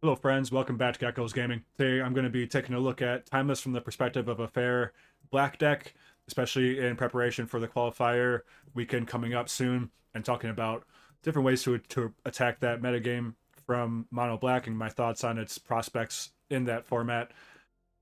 Hello, friends. Welcome back to Gecko's Gaming. Today, I'm going to be taking a look at Timeless from the perspective of a fair black deck, especially in preparation for the qualifier weekend coming up soon, and talking about different ways to attack that metagame from mono black and my thoughts on its prospects in that format.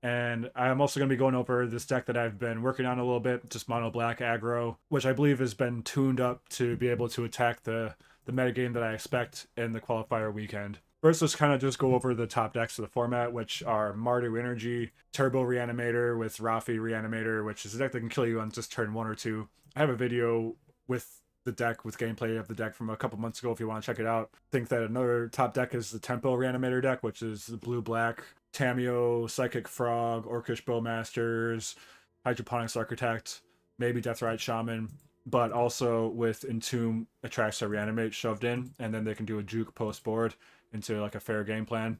And I'm also going to be going over this deck that I've been working on a little bit, just mono black aggro, which I believe has been tuned up to be able to attack the metagame that I expect in the qualifier weekend. First, let's kind of just go over the top decks of the format, which are Mardu Energy, Turbo Reanimator with Rafi Reanimator, which is a deck that can kill you on just turn one or two. I have a video with the deck, with gameplay of the deck from a couple months ago if you want to check it out. I think that another top deck is the Tempo Reanimator deck, which is the blue-black Tameo, Psychic Frog, Orcish Bowmasters, Hydroponics Architect, maybe Deathrite Shaman, but also with Entomb, Attracts Reanimate shoved in, and then they can do a juke post board into like a fair game plan.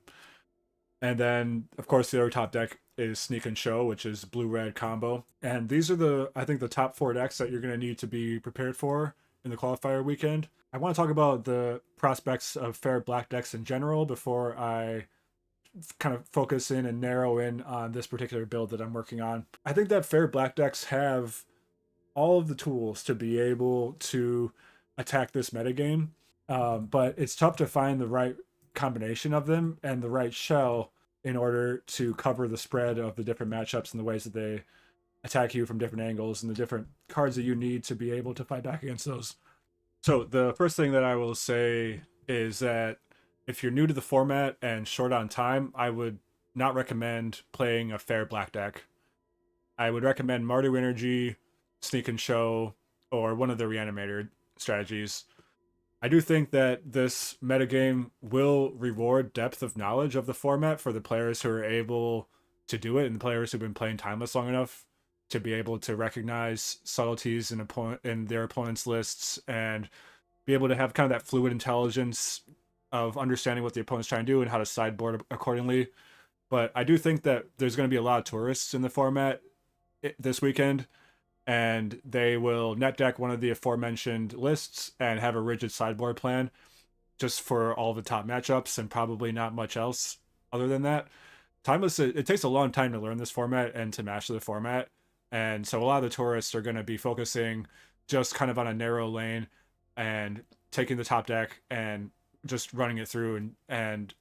And then, of course, the other top deck is Sneak and Show, which is blue-red combo. And these are I think, the top four decks that you're going to need to be prepared for in the qualifier weekend. I want to talk about the prospects of fair black decks in general before I kind of focus in and narrow in on this particular build that I'm working on. I think that fair black decks have all of the tools to be able to attack this metagame, but it's tough to find the right combination of them and the right shell in order to cover the spread of the different matchups and the ways that they attack you from different angles and the different cards that you need to be able to fight back against those. So the first thing that I will say is that if you're new to the format and short on time, I would not recommend playing a fair black deck. I would recommend Mardu Energy, Sneak and Show, or one of the Reanimator strategies. I do think that this metagame will reward depth of knowledge of the format for the players who are able to do it and the players who've been playing Timeless long enough to be able to recognize subtleties in their opponent's lists and be able to have kind of that fluid intelligence of understanding what the opponent's trying to do and how to sideboard accordingly. But I do think that there's going to be a lot of tourists in the format this weekend, and they will net deck one of the aforementioned lists and have a rigid sideboard plan just for all the top matchups and probably not much else other than that. Timeless, it takes a long time to learn this format and to master the format. And so a lot of the tourists are going to be focusing just kind of on a narrow lane and taking the top deck and just running it through and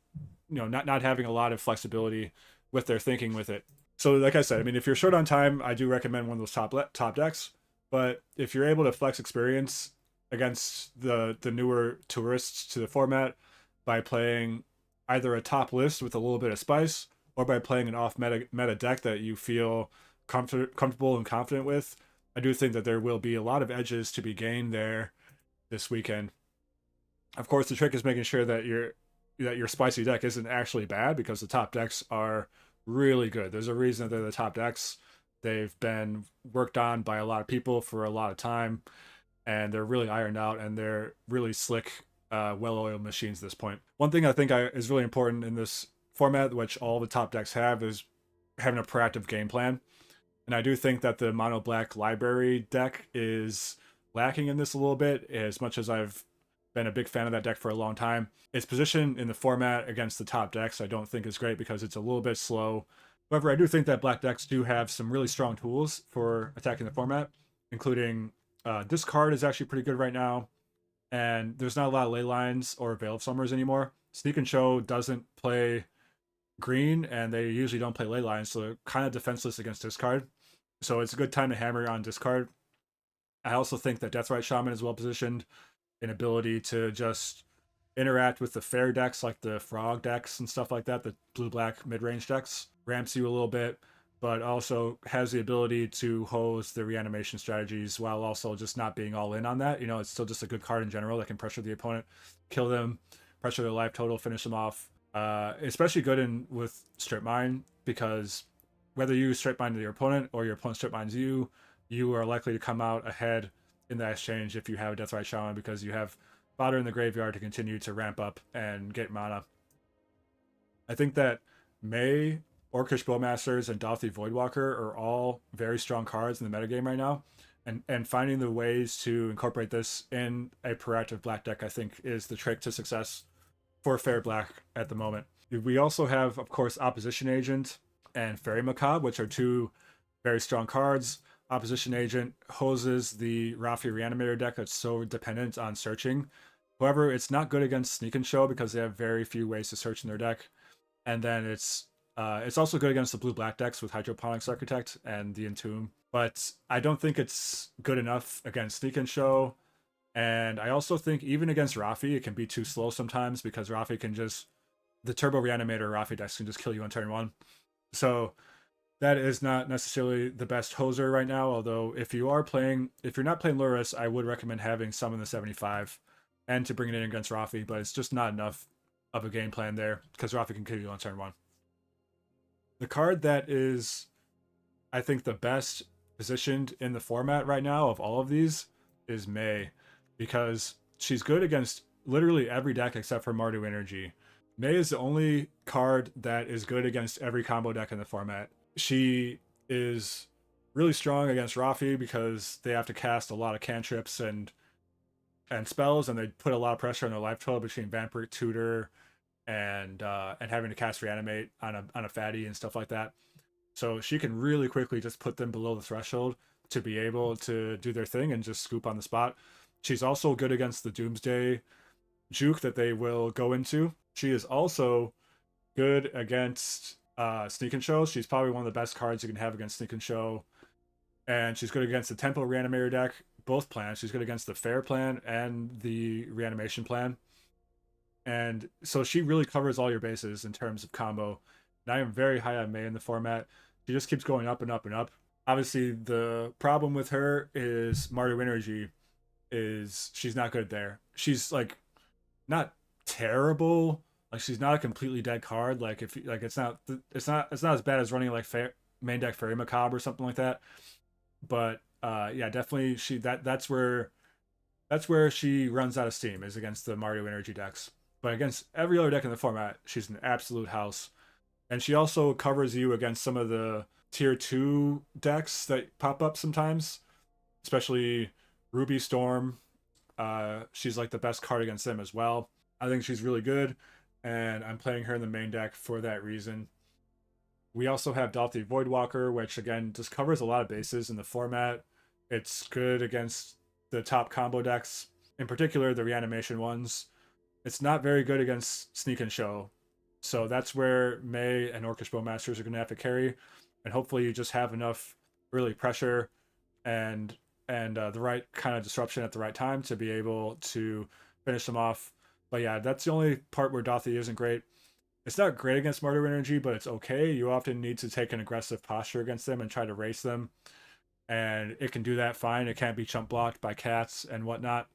not having a lot of flexibility with their thinking with it. So like I said, I mean, if you're short on time, I do recommend one of those top decks. But if you're able to flex experience against the newer tourists to the format by playing either a top list with a little bit of spice or by playing an off meta deck that you feel comfortable and confident with, I do think that there will be a lot of edges to be gained there this weekend. Of course, the trick is making sure that your spicy deck isn't actually bad, because the top decks are really good. There's a reason that they're the top decks. They've been worked on by a lot of people for a lot of time, and they're really ironed out and they're really slick, well-oiled machines at this point. One thing I think is really important in this format, which all the top decks have, is having a proactive game plan. And I do think that the mono black library deck is lacking in this a little bit, as much as I've been a big fan of that deck for a long time. Its position in the format against the top decks I don't think is great because it's a little bit slow. However, I do think that black decks do have some really strong tools for attacking the format, including this card is actually pretty good right now, and there's not a lot of ley lines or veil of summers anymore. Sneak and Show doesn't play green, and they usually don't play ley lines, so they're kind of defenseless against discard. So it's a good time to hammer on discard. I also think that Deathrite Shaman is well positioned in ability to just interact with the fair decks like the frog decks and stuff like that, the blue black mid range decks, ramps you a little bit, but also has the ability to hose the reanimation strategies while also just not being all in on that. You know, it's still just a good card in general that can pressure the opponent, kill them, pressure their life total, finish them off. Especially good in with strip mine, because whether you strip mine your opponent or your opponent strip mines you, you are likely to come out ahead in that exchange if you have a Deathrite Shaman, because you have fodder in the graveyard to continue to ramp up and get mana. I think that May, Orcish Bowmasters, and Dauthi Voidwalker are all very strong cards in the metagame right now. And finding the ways to incorporate this in a proactive black deck, I think, is the trick to success for fair black at the moment. We also have, of course, Opposition Agent and Fairy Macabre, which are two very strong cards. Opposition Agent hoses the Rafi Reanimator deck that's so dependent on searching. However, it's not good against Sneak and Show because they have very few ways to search in their deck. And then it's also good against the blue-black decks with Hydroponics Architect and the Entomb. But I don't think it's good enough against Sneak and Show. And I also think even against Rafi, it can be too slow sometimes because Rafi can just the Turbo Reanimator Rafi decks can just kill you on turn one. So that is not necessarily the best hoser right now. Although if you're not playing Lurrus, I would recommend having some in the 75 and to bring it in against Rafi, but it's just not enough of a game plan there because Rafi can kill you on turn one. The card that is, I think, the best positioned in the format right now of all of these is May, because she's good against literally every deck except for Mardu Energy. May is the only card that is good against every combo deck in the format. She is really strong against Rafi because they have to cast a lot of cantrips and spells, and they put a lot of pressure on their life total between Vampiric Tutor and having to cast Reanimate on a fatty and stuff like that. So she can really quickly just put them below the threshold to be able to do their thing and just scoop on the spot. She's also good against the Doomsday juke that they will go into. She is also good against Sneak and Show. She's probably one of the best cards you can have against Sneak and Show. And she's good against the Tempo Reanimator deck, both plans. She's good against the Fair plan and the Reanimation plan. And so she really covers all your bases in terms of combo. And I am very high on May in the format. She just keeps going up and up and up. Obviously, the problem with her is Mardu Energy is she's not good there. She's like not terrible. Like she's not a completely dead card. Like if like it's not as bad as running like main deck Fairy Macabre or something like that. But yeah, definitely that's where she runs out of steam is against the Mardu Energy decks. But against every other deck in the format, she's an absolute house. And she also covers you against some of the tier 2 decks that pop up sometimes, especially Ruby Storm. She's like the best card against them as well. I think she's really good, and I'm playing her in the main deck for that reason. We also have Dalthi Voidwalker, which again just covers a lot of bases in the format. It's good against the top combo decks, in particular the reanimation ones. It's not very good against Sneak and Show. So that's where May and Orcish Bowmasters are going to have to carry. And hopefully you just have enough early pressure and the right kind of disruption at the right time to be able to finish them off. But yeah, that's the only part where Dalthi isn't great. It's not great against Mardu Energy, but it's okay. You often need to take an aggressive posture against them and try to race them. And it can do that fine. It can't be chump blocked by cats and whatnot.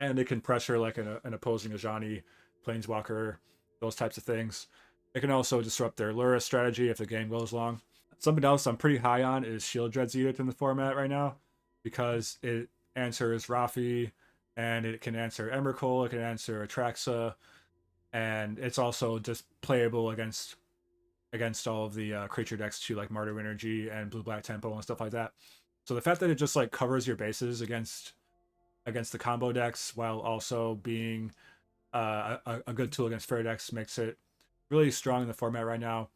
And it can pressure like an opposing Ajani, Planeswalker, those types of things. It can also disrupt their Lura strategy if the game goes long. Something else I'm pretty high on is Shield Dread's Edict in the format right now because it answers Rafi and it can answer Emrakul, it can answer Atraxa, and it's also just playable against all of the creature decks too, like Mardu Energy and Blue Black Tempo and stuff like that. So the fact that it just like covers your bases against the combo decks while also being a good tool against fairy decks makes it really strong in the format right now.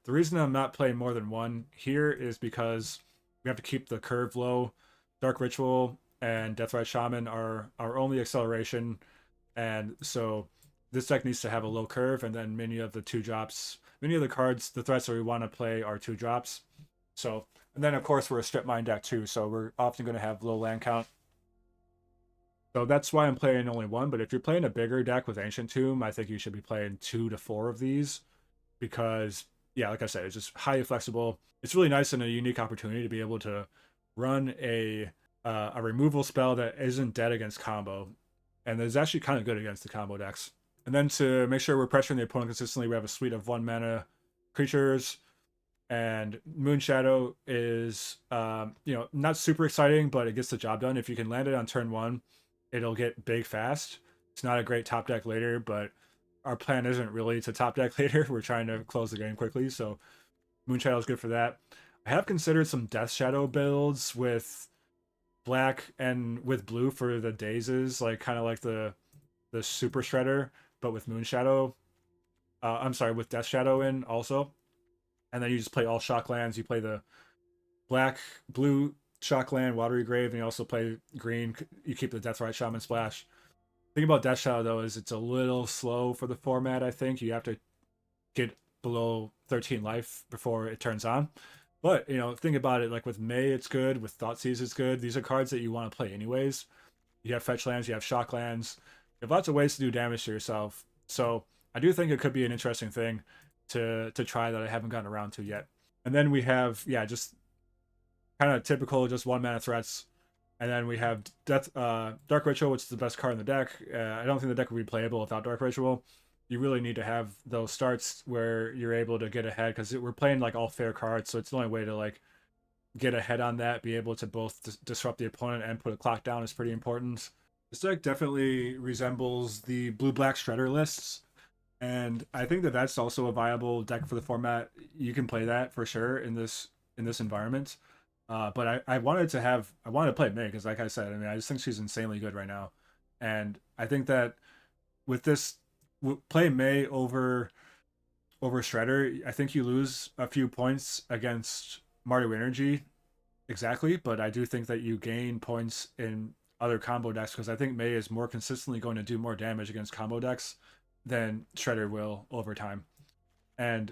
The reason I'm not playing more than one here is because we have to keep the curve low. Dark Ritual and Deathrite Shaman are our only acceleration, and so this deck needs to have a low curve, and then many of the cards, the threats that we want to play are 2-drops. So, and then of course we're a strip mine deck too, so we're often going to have low land count. So that's why I'm playing only one. But if you're playing a bigger deck with Ancient Tomb, I think you should be playing 2 to 4 of these because, yeah, like I said, it's just highly flexible. It's really nice and a unique opportunity to be able to run a removal spell that isn't dead against combo, and is actually kind of good against the combo decks. And then to make sure we're pressuring the opponent consistently, we have a suite of 1 mana creatures. And Moonshadow is, not super exciting, but it gets the job done. If you can land it on turn 1, it'll get big fast. It's not a great top deck later, but our plan isn't really to top deck later. We're trying to close the game quickly, so Moonshadow is good for that. I have considered some Death Shadow builds with black and with blue for the dazes, like kind of like the Super Shredder, but with Moonshadow. I'm sorry, with Death Shadow in also, and then you just play all shock lands. You play the black, blue shock land, Watery Grave, and you also play green. You keep the Deathrite Shaman Splash. The thing about Death Shadow though is it's a little slow for the format. I think you have to get below 13 life before it turns on. But think about it. Like with May, it's good. With Thoughtseize, it's good. These are cards that you want to play anyways. You have fetch lands, you have shock lands. You have lots of ways to do damage to yourself. So I do think it could be an interesting thing to try that I haven't gotten around to yet. And then we have just kind of typical just 1 mana threats. And then we have Dark Ritual, which is the best card in the deck. I don't think the deck would be playable without Dark Ritual. You really need to have those starts where you're able to get ahead because we're playing like all fair cards, so it's the only way to like get ahead on that. Be able to both disrupt the opponent and put a clock down is pretty important. This deck definitely resembles the blue-black Shredder lists, and I think that that's also a viable deck for the format. You can play that for sure in this environment. But I wanted to play May because, like I said, I mean, I just think she's insanely good right now, and I think that with this play May over Shredder, I think you lose a few points against Mardu Energy, exactly. But I do think that you gain points in other combo decks because I think May is more consistently going to do more damage against combo decks than Shredder will over time, and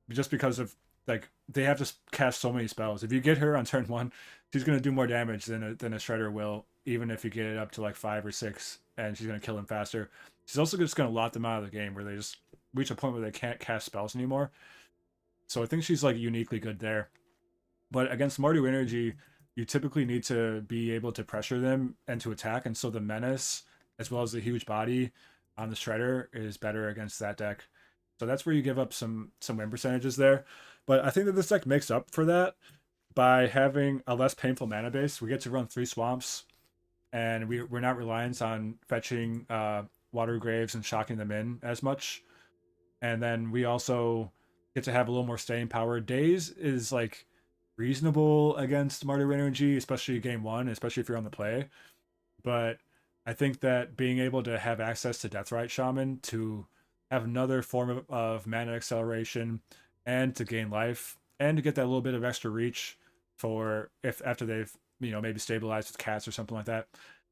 just because of like they have to cast so many spells. If you get her on turn one, she's gonna do more damage than a Shredder will, even if you get it up to like 5 or 6, and she's gonna kill him faster. She's also just gonna lock them out of the game where they just reach a point where they can't cast spells anymore. So I think she's like uniquely good there. But against Mardu Energy, you typically need to be able to pressure them and to attack, and so the menace as well as the huge body on the Shredder is better against that deck. So that's where you give up some win percentages there. But I think that this deck makes up for that by having a less painful mana base. We get to run 3 swamps, and we're not reliant on fetching water graves and shocking them in as much. And then we also get to have a little more staying power. Daze is like reasonable against Mardu Energy, especially game one, especially if you're on the play. But I think that being able to have access to Deathrite Shaman to have another form of mana acceleration and to gain life and to get that little bit of extra reach for if after they've maybe stabilized with cats or something like that.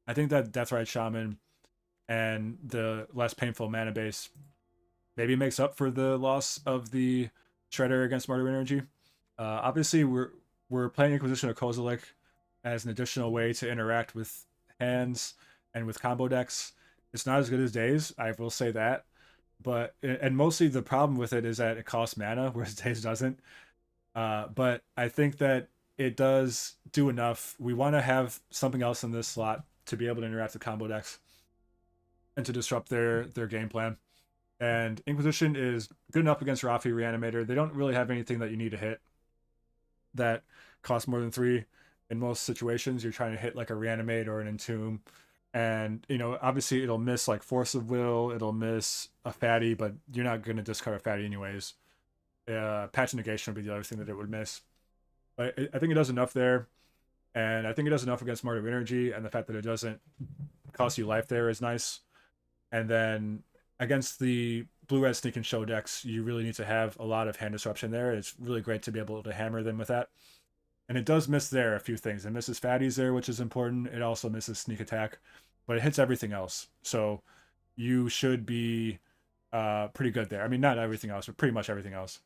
I think that Deathrite Shaman and the less painful mana base maybe makes up for the loss of the Shredder against Mardu Energy. Obviously, we're playing Inquisition of Kozilek as an additional way to interact with hands and with combo decks. It's not as good as Daze, I will say that. But and mostly the problem with it is that it costs mana, whereas Daze doesn't. But I think that it does do enough. We want to have something else in this slot to be able to interact with combo decks and to disrupt their game plan. And Inquisition is good enough against Rafi Reanimator. They don't really have anything that you need to hit that costs more than 3. In most situations, you're trying to hit like a Reanimate or an Entomb. And, obviously it'll miss like Force of Will, it'll miss a Fatty, but you're not going to discard a Fatty anyways. Patch Negation would be the other thing that it would miss. But I think it does enough there. And I think it does enough against Mardu Energy, and the fact that it doesn't cost you life there is nice. And then against the blue-red sneak and show decks, you really need to have a lot of hand disruption there. It's really great to be able to hammer them with that. And it does miss there a few things. It misses fatties there, which is important. It also misses sneak attack, but it hits everything else. So you should be pretty good there. I mean, not everything else, but pretty much everything else.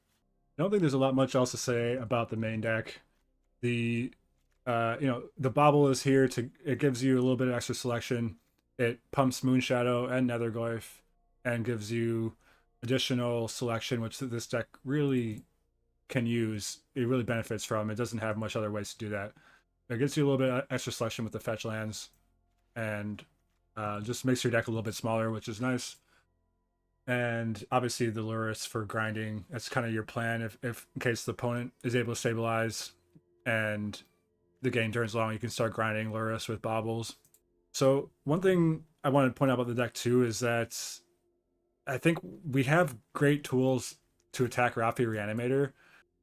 I don't think there's a lot much else to say about the main deck. The the bauble is here to it gives you a little bit of extra selection. It pumps Moonshadow and Netherglyph and gives you additional selection, which this deck really can use. It really benefits from. It doesn't have much other ways to do that. It gives you a little bit of extra selection with the fetch lands, and just makes your deck a little bit smaller, which is nice. And obviously the Lurrus for grinding. That's kind of your plan if in case the opponent is able to stabilize and the game turns long, you can start grinding Lurrus with baubles. So one thing I want to point out about the deck too is that I think we have great tools to attack Rafi Reanimator.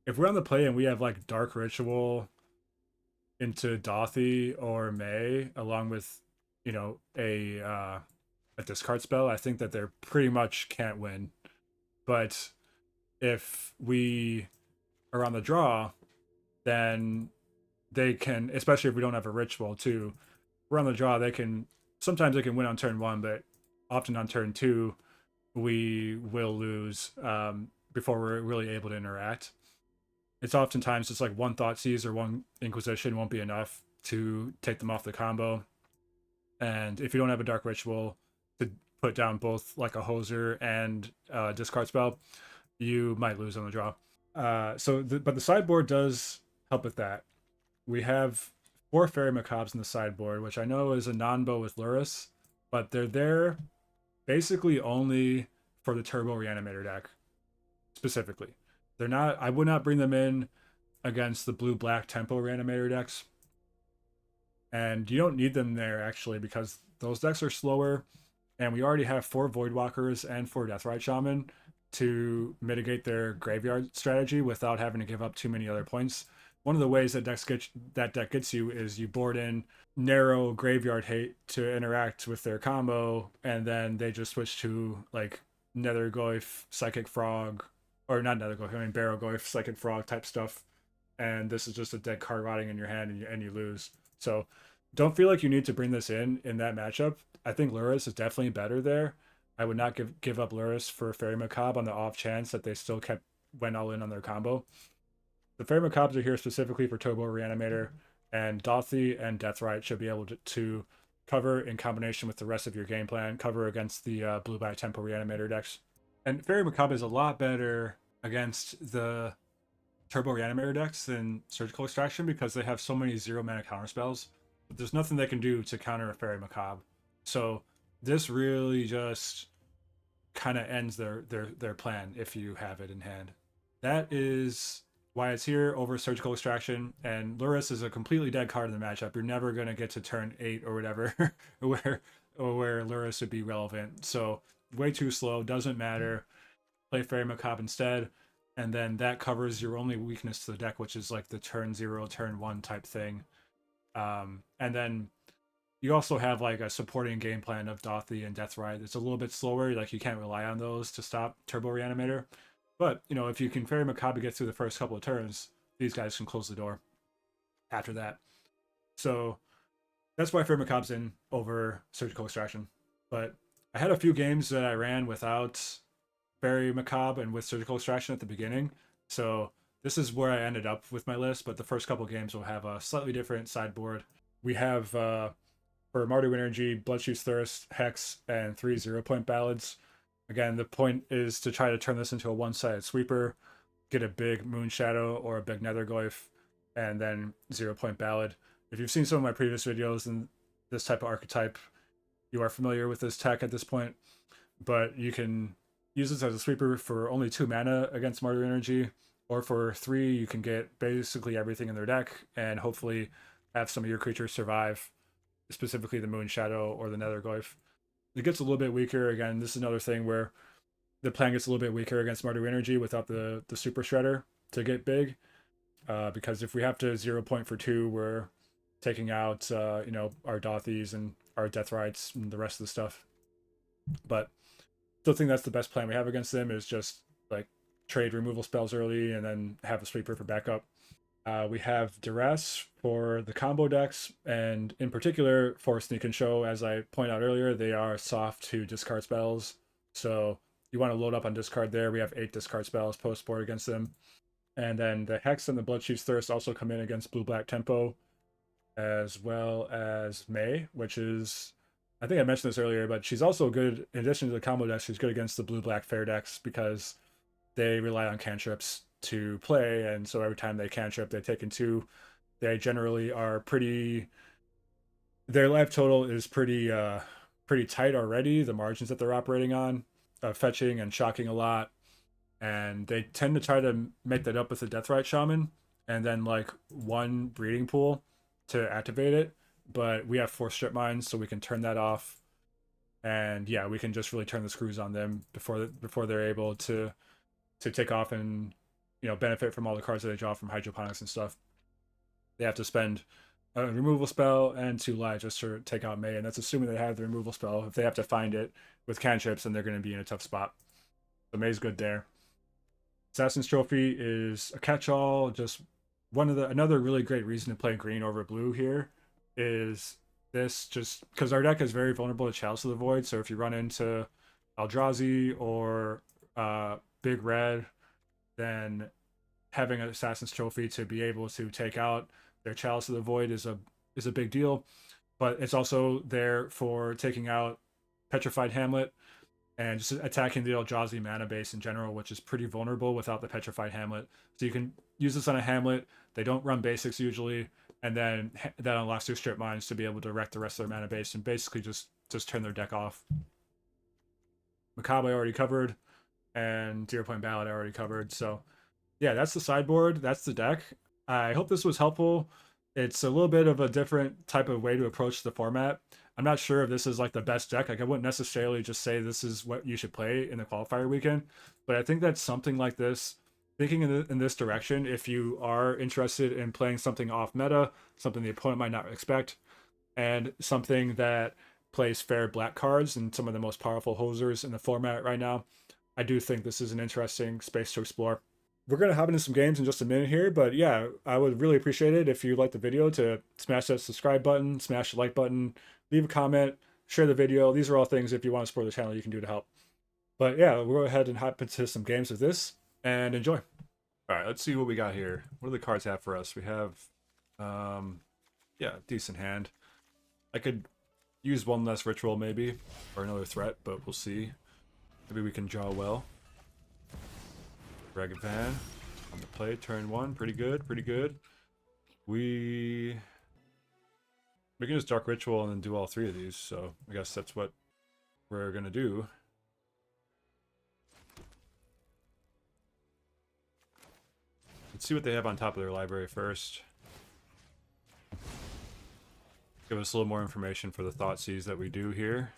If we're on the play and we have like Dark Ritual into Dothy or May, along with a discard spell, I think that they pretty much can't win. But if we are on the draw, then they can, especially if we don't have a ritual too, we're on the draw, they can, sometimes they can win on turn one, but often on turn two, we will lose before we're really able to interact. It's oftentimes just like one Thought Seize or one Inquisition won't be enough to take them off the combo. And if you don't have a Dark Ritual to put down both like a Hoser and discard spell, you might lose on the draw. But the sideboard does help with that. We have 4 Fairy Macabres in the sideboard, which I know is a non-bow with Luris, but they're there basically only for the Turbo Reanimator deck specifically. They're not. I would not bring them in against the blue-black Tempo Reanimator decks, and you don't need them there actually because those decks are slower, and we already have 4 Voidwalkers and 4 Deathrite Shaman to mitigate their graveyard strategy without having to give up too many other points. One of the ways that deck gets you is you board in narrow graveyard hate to interact with their combo, and then they just switch to like Nethergoyf, Psychic Frog, or not Nethergoyf, I mean Barrowgoyf, Psychic Frog type stuff, and this is just a dead card rotting in your hand, and you lose. So don't feel like you need to bring this in that matchup. I think Luris is definitely better there. I would not give up Luris for Fairy Macabre on the off chance that they still went all in on their combo. The Fairy Macabres are here specifically for Turbo Reanimator, and Dauthi and Deathrite should be able to cover in combination with the rest of your game plan, cover against the blue-black Tempo Reanimator decks. And Fairy Macabre is a lot better against the Turbo Reanimator decks than Surgical Extraction because they have so many 0-mana counterspells. But there's nothing they can do to counter a Fairy Macabre. So this really just kind of ends their plan if you have it in hand. That is why it's here over Surgical Extraction, and Luris is a completely dead card in the matchup. You're never going to get to turn 8 or whatever where Luris would be relevant. So way too slow, doesn't matter. Play Fairy Macabre instead, and then that covers your only weakness to the deck, which is like the turn 0, turn 1 type thing. And then you also have like a supporting game plan of Dauthi and Deathrite. It's a little bit slower, like you can't rely on those to stop Turbo Reanimator. But, if you can Fairy Macabre get through the first couple of turns, these guys can close the door after that. So that's why Fairy Macabre's in over Surgical Extraction. But I had a few games that I ran without Fairy Macabre and with Surgical Extraction at the beginning. So this is where I ended up with my list, but the first couple of games will have a slightly different sideboard. We have, for Mardu Energy, Bloodshoots Thirst, Hex, and 3 0-point ballads. Again, the point is to try to turn this into a one-sided sweeper, get a big Moonshadow or a big Nethergoyf, and then 0-point ballad. If you've seen some of my previous videos in this type of archetype, you are familiar with this tech at this point, but you can use this as a sweeper for only 2 mana against Mardu Energy, or for 3, you can get basically everything in their deck and hopefully have some of your creatures survive, specifically the Moonshadow or the Nethergoyf. It gets a little bit weaker. Again, this is another thing where the plan gets a little bit weaker against Mardu Energy without the Super Shredder to get big. Because if we have to 0-point for 2, we're taking out, our Dauthis and our Deathrites and the rest of the stuff. But still think that's the best plan we have against them is just like trade removal spells early and then have a sweeper for backup. We have Duress for the combo decks, and in particular for Sneak and Show. As I pointed out earlier, they are soft to discard spells, so you want to load up on discard there. We have 8 discard spells post board against them. And then the Hex and the Bloodshoots Thirst also come in against blue-black Tempo, as well as May, which is, I think I mentioned this earlier, but she's also good, in addition to the combo decks, she's good against the blue-black fair decks because they rely on cantrips to play, and so every time they cantrip, they take in 2. They generally are their life total is pretty tight already, the margins that they're operating on, fetching and shocking a lot, and they tend to try to make that up with the Deathrite Shaman, and then like 1 breeding pool to activate it, but we have 4 strip mines, so we can turn that off, and yeah, we can just really turn the screws on them before they're able to take off and benefit from all the cards that they draw from hydroponics and stuff. They have to spend a removal spell and 2 lives just to take out May, and that's assuming they have the removal spell. If they have to find it with cantrips, then they're going to be in a tough spot. The May's good there. Assassin's Trophy is a catch-all. Just another really great reason to play green over blue here is this, just because our deck is very vulnerable to Chalice of the Void. So if you run into Eldrazi or Big Red, then having an Assassin's Trophy to be able to take out their Chalice of the Void is a big deal. But it's also there for taking out Petrified Hamlet and just attacking the Eldrazi mana base in general, which is pretty vulnerable without the Petrified Hamlet. So you can use this on a Hamlet. They don't run basics usually, and then that unlocks their strip mines to be able to wreck the rest of their mana base and basically just turn their deck off. Macabre I already covered, and Zero Point Ballad I already covered. So yeah, that's the sideboard. That's the deck. I hope this was helpful. It's a little bit of a different type of way to approach the format. I'm not sure if this is like the best deck. Like I wouldn't necessarily just say this is what you should play in the qualifier weekend, but I think that something like this, thinking in this direction, if you are interested in playing something off meta, something the opponent might not expect, and something that plays fair black cards and some of the most powerful hosers in the format right now, I do think this is an interesting space to explore. We're going to hop into some games in just a minute here, but yeah, I would really appreciate it if you liked the video to smash that subscribe button, smash the like button, leave a comment, share the video. These are all things, if you want to support the channel, you can do to help. But yeah, we'll go ahead and hop into some games with this and enjoy. All right, let's see what we got here. What do the cards have for us? We have, yeah, decent hand. I could use one less ritual maybe, or another threat, but we'll see. Maybe we can draw well. Ragavan on the play, turn one, pretty good, pretty good. We can just Dark Ritual and then do all three of these, so I guess that's what we're gonna do. Let's see what they have on top of their library first. Give us a little more information for the Thoughtseize that we do here.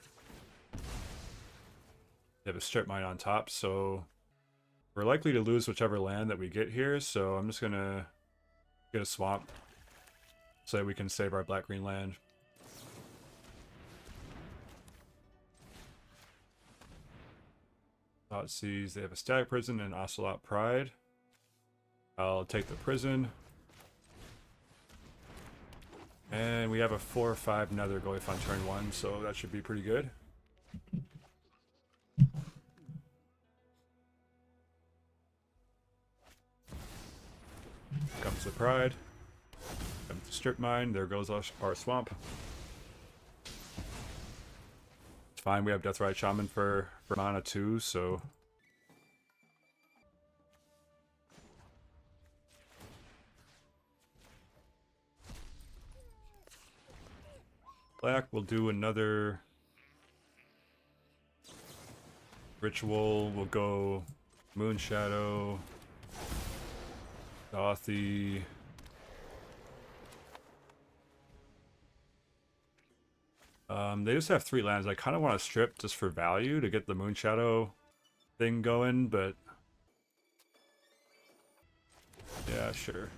They have a Strip Mine on top, so we're likely to lose whichever land that we get here, so I'm just gonna get a swamp so that we can save our black-green land. Thoughtseize, they have a Stag Prison and Ocelot Pride. I'll take the Prison. And we have a 4/5 Nether Glyph on turn one, so that should be pretty good. Comes the Pride. Comes the Strip Mine. There goes our swamp. It's fine. We have Deathrite Shaman for mana too, so. Black will do another ritual. We'll go Moonshadow, Dothy. They just have 3 lands. I kind of want to strip just for value to get the Moonshadow thing going, but yeah, sure.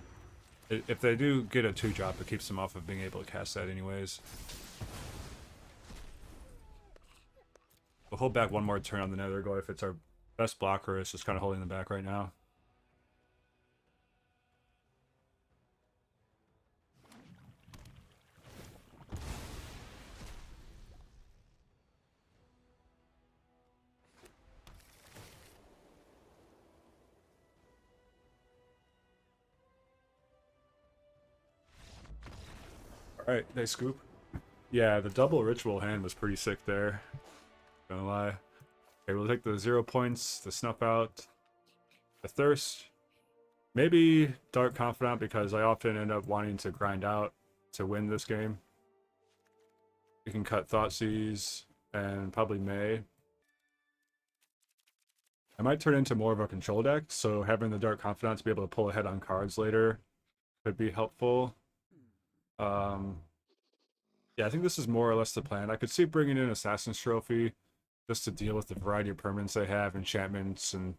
If they do get a 2-drop, it keeps them off of being able to cast that anyways. We'll hold back one more turn on the Nether Glyph. It's our best blocker. It's just kind of holding them back right now. Alright, they scoop. Yeah, the double ritual hand was pretty sick there. Gonna lie. Okay, we'll take the 0 points, the Snuff Out, the Thirst. Maybe Dark Confidant because I often end up wanting to grind out to win this game. We can cut Thoughtseize and probably May. I might turn into more of a control deck, so having the Dark Confidant to be able to pull ahead on cards later could be helpful. Yeah, I think this is more or less the plan. I could see bringing in Assassin's Trophy just to deal with the variety of permanents they have, enchantments, and,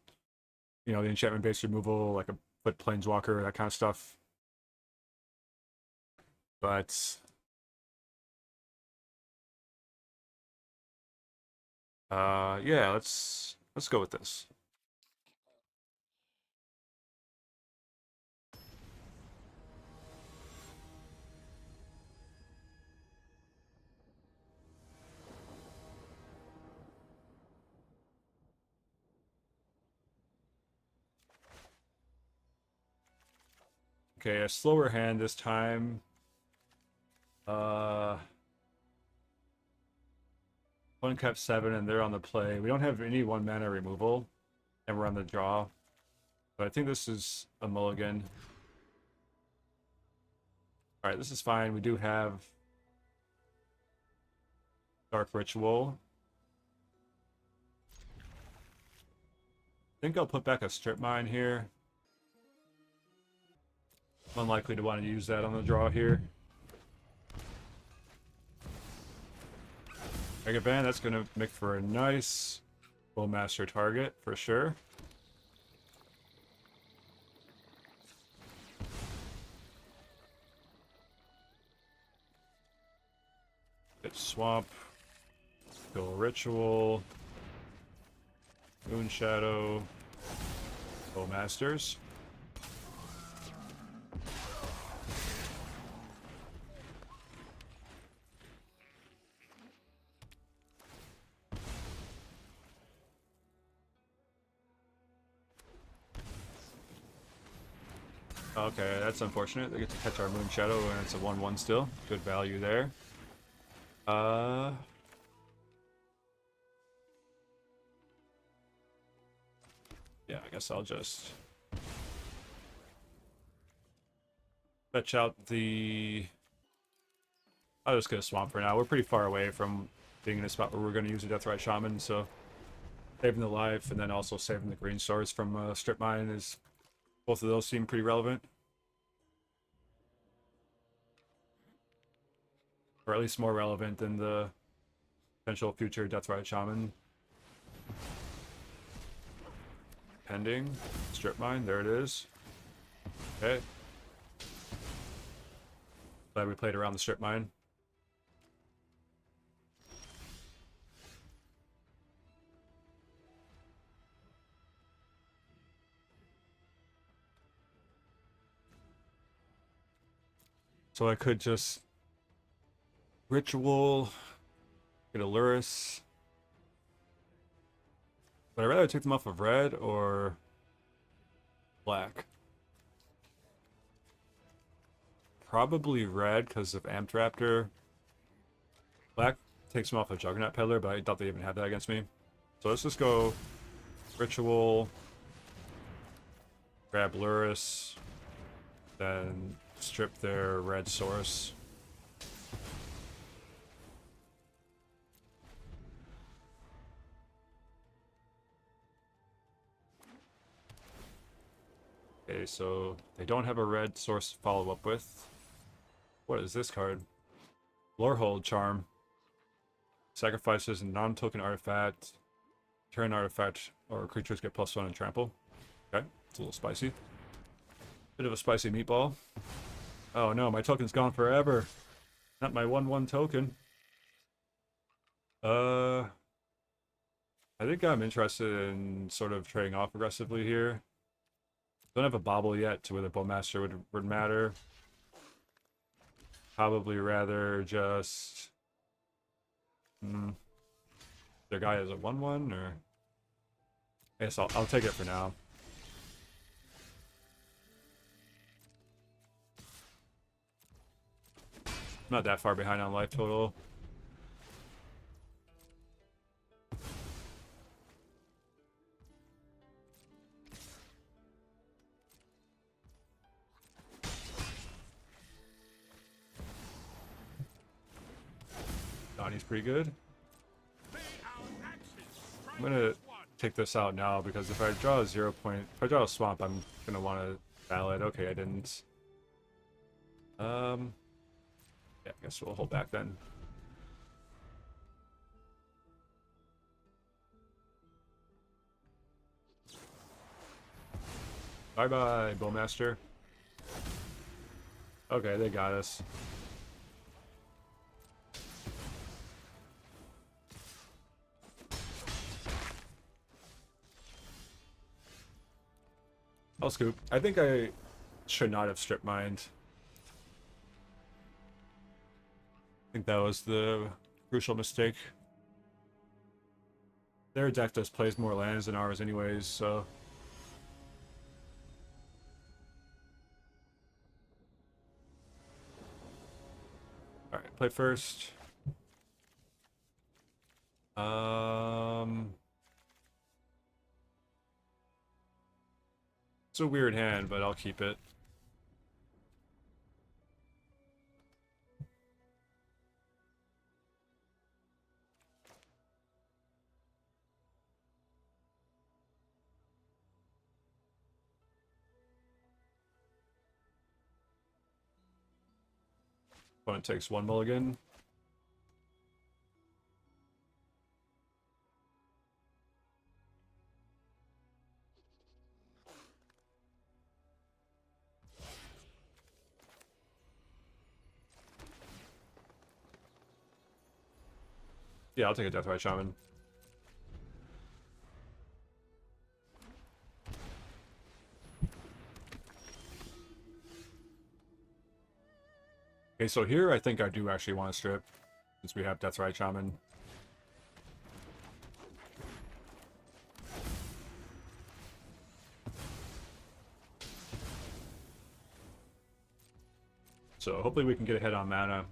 you know, the enchantment-based removal, like a Foot Planeswalker, that kind of stuff. But yeah, let's go with this. Okay, a slower hand this time. One kept 7 and they're on the play. We don't have any 1 mana removal, and we're on the draw. But I think this is a mulligan. Alright, this is fine. We do have Dark Ritual. I think I'll put back a Strip Mine here. Unlikely to want to use that on the draw here. Mega Band, that's going to make for a nice Bowmaster target for sure. Get Swamp, go Ritual, Moon Shadow, Bowmasters. Okay, that's unfortunate. They get to catch our Moon Shadow, and it's a 1/1 still. Good value there. Yeah, I guess I'll just fetch out the... I'll just get a Swamp for now. We're pretty far away from being in a spot where we're going to use a Deathrite Shaman, so saving the life and then also saving the green source from Strip Mine is... Both of those seem pretty relevant. Or at least more relevant than the potential future Deathrite Shaman. Pending. Strip Mine, there it is. Okay. Glad we played around the Strip Mine. So I could just Ritual, get a Luris. Would I rather take them off of red or black? Probably red because of Amped Raptor. Black takes them off of Juggernaut Peddler, but I thought they even had that against me. So let's just go Ritual, grab Luris, then strip their red source. Okay, so they don't have a red source to follow up with. What is this card? Lorehold Charm. Sacrifices a non-token artifact. Turn artifact or creatures get +1 and trample. Okay, it's a little spicy. Bit of a spicy meatball. Oh no, my token's gone forever. Not my 1/1 token. I think I'm interested in sort of trading off aggressively here. Don't have a bobble yet to where the Bowmaster would matter. Probably rather just... Their guy is a 1/1 or... I guess I'll take it for now. Not that far behind on life total. Donnie's pretty good. I'm gonna take this out now because if I draw a if I draw a swamp, I'm gonna want to ballot. Okay, I didn't. Yeah, I guess we'll hold back then. Bye bye, Bowmaster. Okay, they got us. I'll scoop. I think I should not have strip mined. I think that was the crucial mistake. Their deck just plays more lands than ours anyways, so... Alright, play first. It's a weird hand, but I'll keep it. Opponent takes 1 mulligan. Yeah, I'll take a Deathrite Shaman. Okay, so here I think I do actually want to strip, since we have Deathrite Shaman. So hopefully we can get ahead on mana.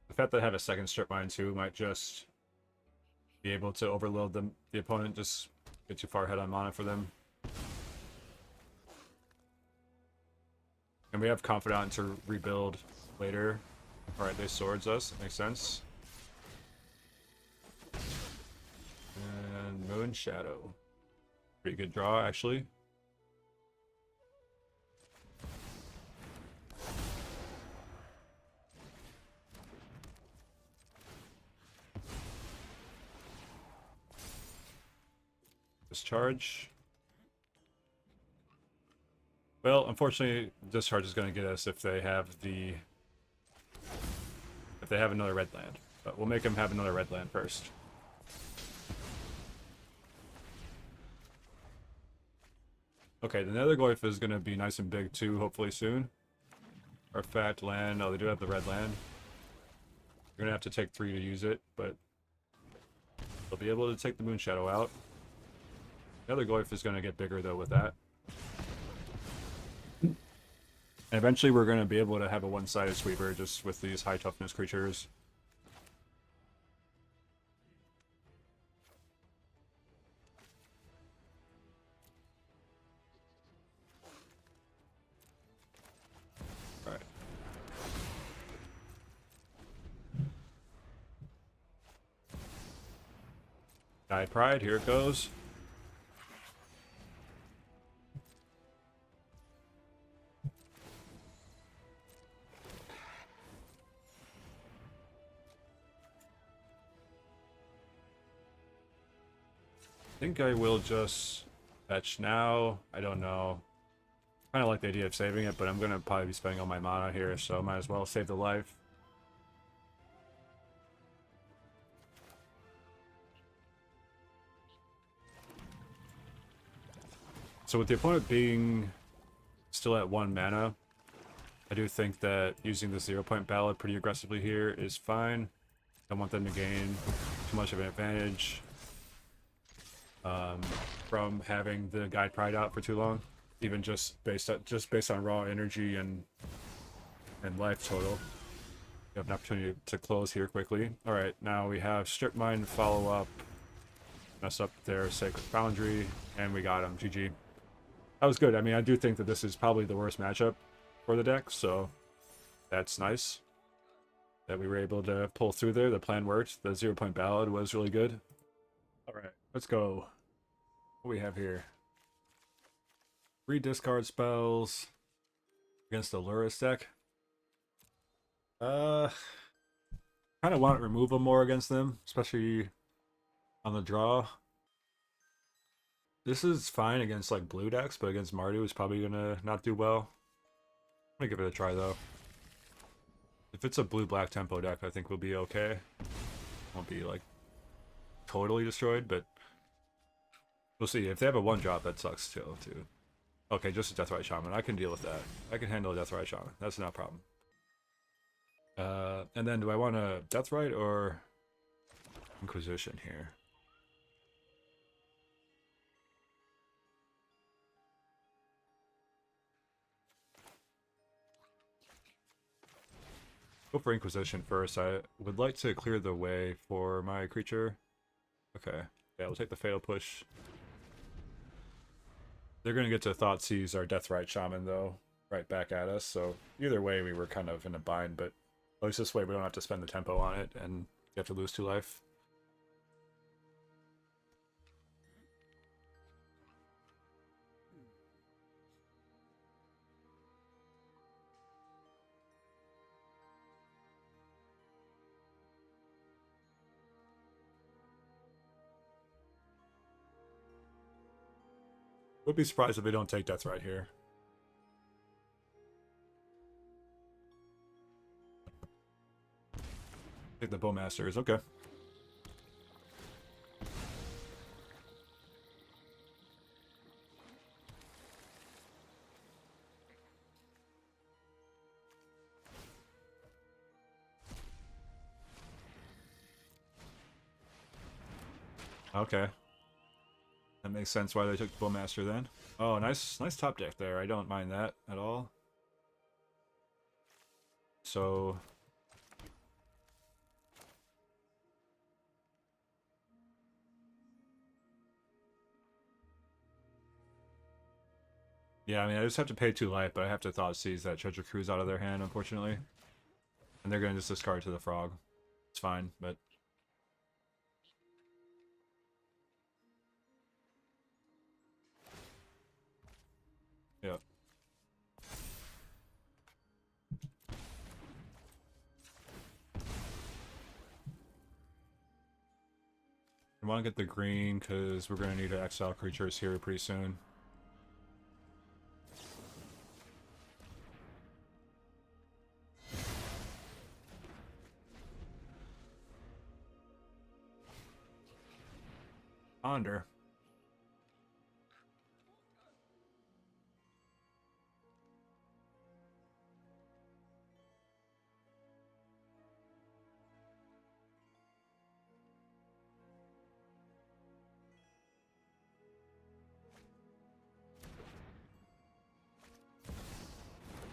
The fact that I have a second strip mine too might just be able to overload the opponent, just get too far ahead on mana for them. And we have Confidant to rebuild later. Alright, they swords us. That makes sense. And Moon Shadow. Pretty good draw, actually. Discharge. Well, unfortunately, discharge is going to get us if they have another red land. But we'll make them have another red land first. Okay, the Nether Glyph is going to be nice and big too, hopefully soon. Artifact land. Oh, they do have the red land. You're going to have to take 3 to use it, but they'll be able to take the Moon Shadow out. Nether Glyph is going to get bigger though with that. And eventually we're going to be able to have a one-sided sweeper just with these high toughness creatures. Alright. Die Pride, here it goes. I think I will just fetch now. I don't know. Kind of like the idea of saving it, but I'm going to probably be spending all my mana here, so I might as well save the life. So with the opponent being still at 1 mana, I do think that using the 0-point ballad pretty aggressively here is fine. Don't want them to gain too much of an advantage from having the Guide Pride out for too long, even just based on raw energy and life total. You have an opportunity to close here quickly. All right, now we have Strip Mine, follow up, mess up their Sacred Foundry, and we got him. GG. That was good. I mean, I do think that this is probably the worst matchup for the deck, so that's nice that we were able to pull through there. The plan worked. The 0-point ballad was really good. All right, let's go. What we have here? 3 discard spells against the Lurrus deck. Kind of want to remove them more against them, especially on the draw. This is fine against like blue decks, but against Mardu is probably gonna not do well. I'm gonna give it a try though. If it's a blue-black tempo deck, I think we'll be okay. Won't be like totally destroyed, but we'll see. If they have a 1-drop, that sucks too. Okay, just a Deathrite Shaman. I can deal with that. I can handle a Deathrite Shaman. That's not a problem. And then do I want a Deathrite or Inquisition here? Go for Inquisition first. I would like to clear the way for my creature. Okay. Yeah, we'll take the Fatal Push. They're going to get to Thoughtseize our Deathrite Shaman, though, right back at us. So either way, we were kind of in a bind, but at least this way we don't have to spend the tempo on it, and you have to lose 2 life. Would be surprised if we don't take Deathrite here. Take the Bowmasters, okay. Okay. That makes sense why they took the Bowmaster then. Oh, nice top deck there. I don't mind that at all. So... yeah, I mean, I just have to pay 2 life, but I have to Thoughtseize that Treasure Cruise out of their hand, unfortunately. And they're going to just discard to the Frog. It's fine, but... yeah. I want to get the green, because we're going to need to exile creatures here pretty soon. Ponder.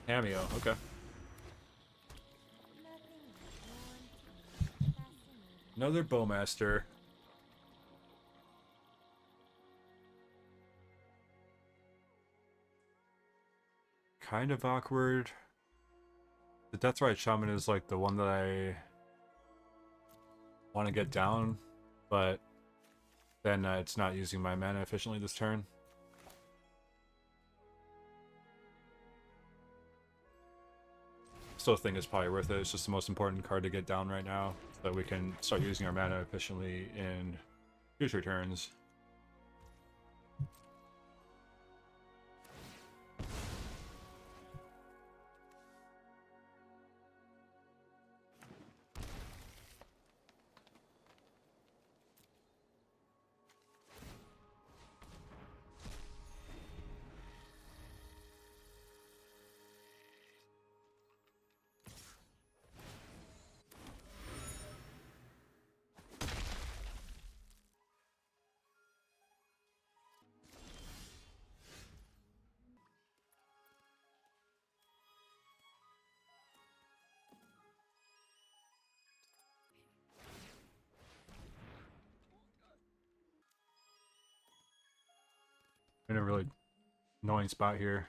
Cameo, okay. Another Bowmaster. Kind of awkward. The Deathrite Shaman is like the one that I want to get down, but then it's not using my mana efficiently this turn. Still think it's probably worth it. It's just the most important card to get down right now, so that we can start using our mana efficiently in future turns. In a really annoying spot here.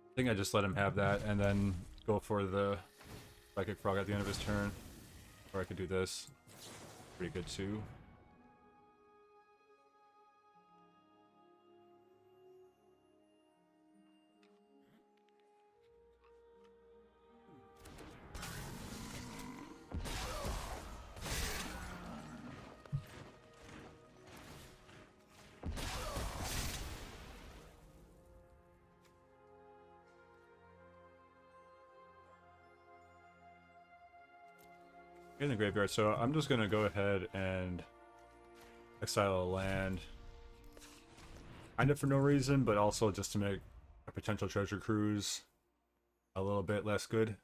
I think I just let him have that and then go for the Psychic Frog at the end of his turn. Or I could do this. Pretty good too. In the graveyard, so I'm just gonna go ahead and exile a land. Kind of for no reason, but also just to make a potential treasure cruise a little bit less good.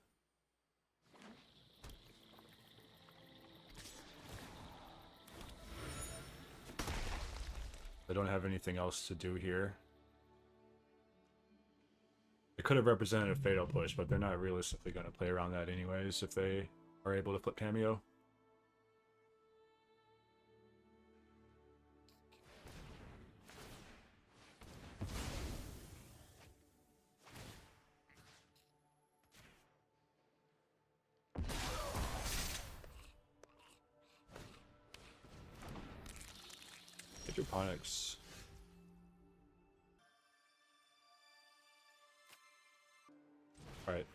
I don't have anything else to do here. It could have represented a fatal push, but they're not realistically going to play around that anyways if they are able to flip Cameo. Hydroponics. Alright.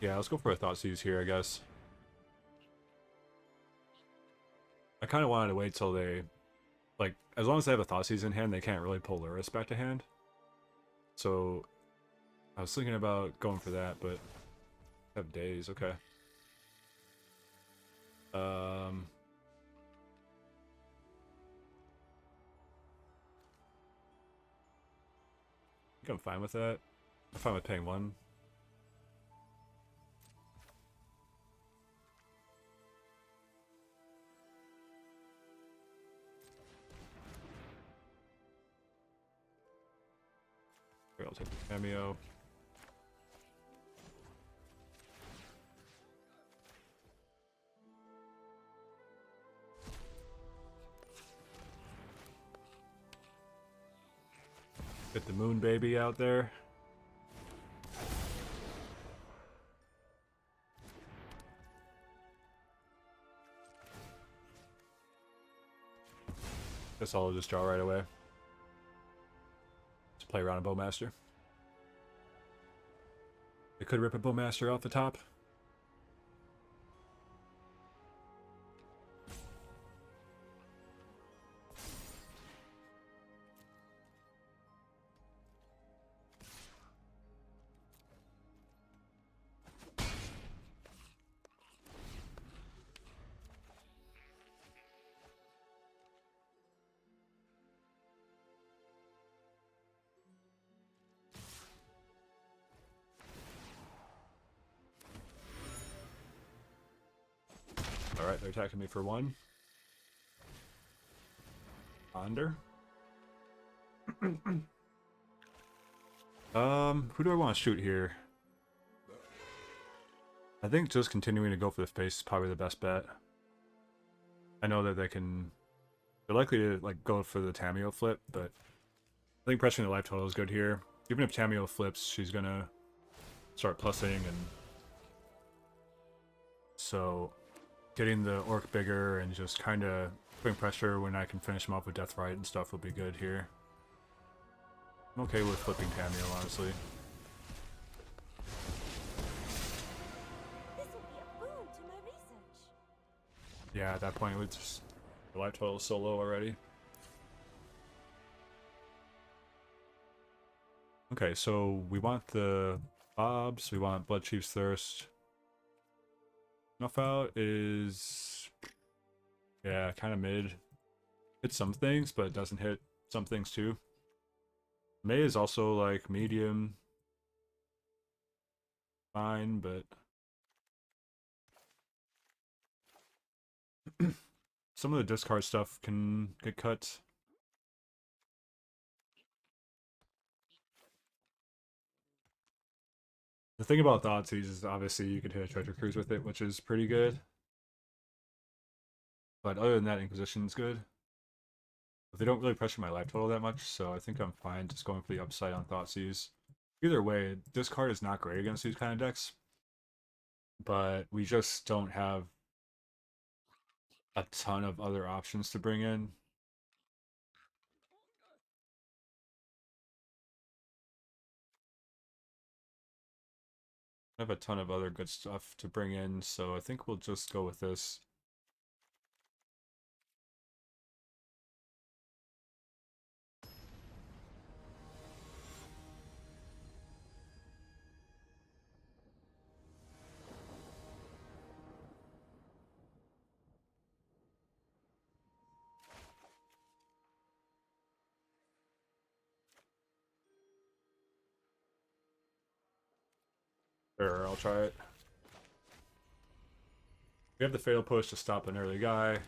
Yeah, let's go for a Thoughtseize here, I guess. I kind of wanted to wait till they... Like, as long as they have a Thoughtseize in hand, they can't really pull Luris back to hand. So, I was thinking about going for that, but... I have days, okay. I think I'm fine with that. I'm fine with paying 1. Here, I'll take the Cameo. Get the Moon Baby out there. Guess I'll just draw right away. Just play around a Bowmaster. They could rip a Bowmaster off the top. Alright, they're attacking me for 1. Ponder. Who do I want to shoot here? I think just continuing to go for the face is probably the best bet. I know that they're likely to like go for the Tameo flip, but I think pressuring the life total is good here. Even if Tameo flips, she's gonna start plussing, and so getting the Orc bigger and just kind of putting pressure when I can finish him off with Deathrite and stuff will be good here. I'm okay with flipping Cameo, honestly. This will be a boon to my research. Yeah, at that point, it was just, the life total is so low already. Okay, so we want the Bobs, we want Blood Chief's Thirst. Snuff Out is... yeah, kind of mid. Hits some things, but it doesn't hit some things too. May is also like medium. Fine, but... some of the discard stuff can get cut. The thing about Thoughtseize is obviously you could hit a Treasure Cruise with it, which is pretty good. But other than that, Inquisition's good. But they don't really pressure my life total that much, so I think I'm fine just going for the upside on Thoughtseize. Either way, this card is not great against these kind of decks. But we just don't have a ton of other options to bring in. I have a ton of other good stuff to bring in, so I think we'll just go with this. Sure, I'll try it. We have the Fatal Push to stop an early guy.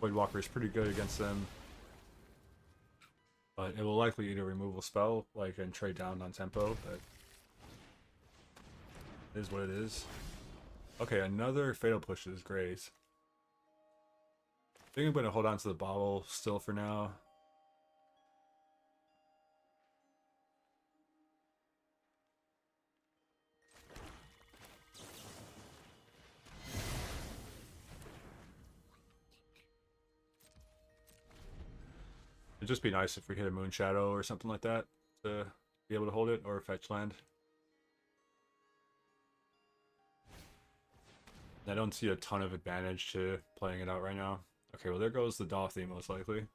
Voidwalker is pretty good against them. But it will likely eat a removal spell, like, and trade down on tempo, but it is what it is. Okay, another Fatal Push is great. I think I'm going to hold on to the bottle still for now. It'd just be nice if we hit a Moon Shadow or something like that to be able to hold it, or a fetch land. I don't see a ton of advantage to playing it out right now. Okay, well there goes the Dolphy most likely. I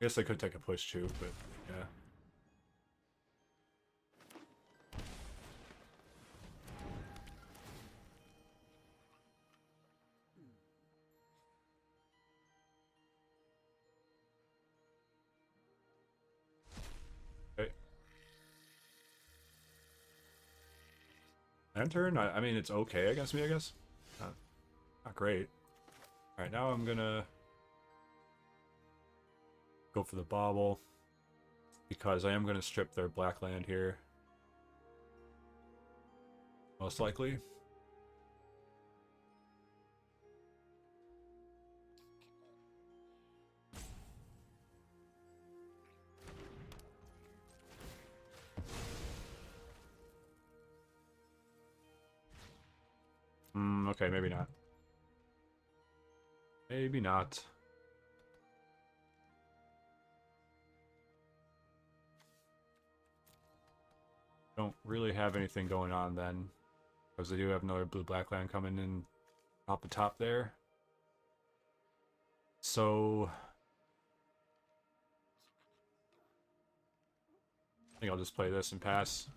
guess I could take a push too, but yeah. Okay. End turn? I mean, it's okay against me, I guess. Not great. Alright, now I'm gonna go for the bauble, because I am gonna strip their black land here. Most likely. Okay, maybe not. Maybe not. Don't really have anything going on then, because they do have another blue-black land coming in off the top there. So I think I'll just play this and pass.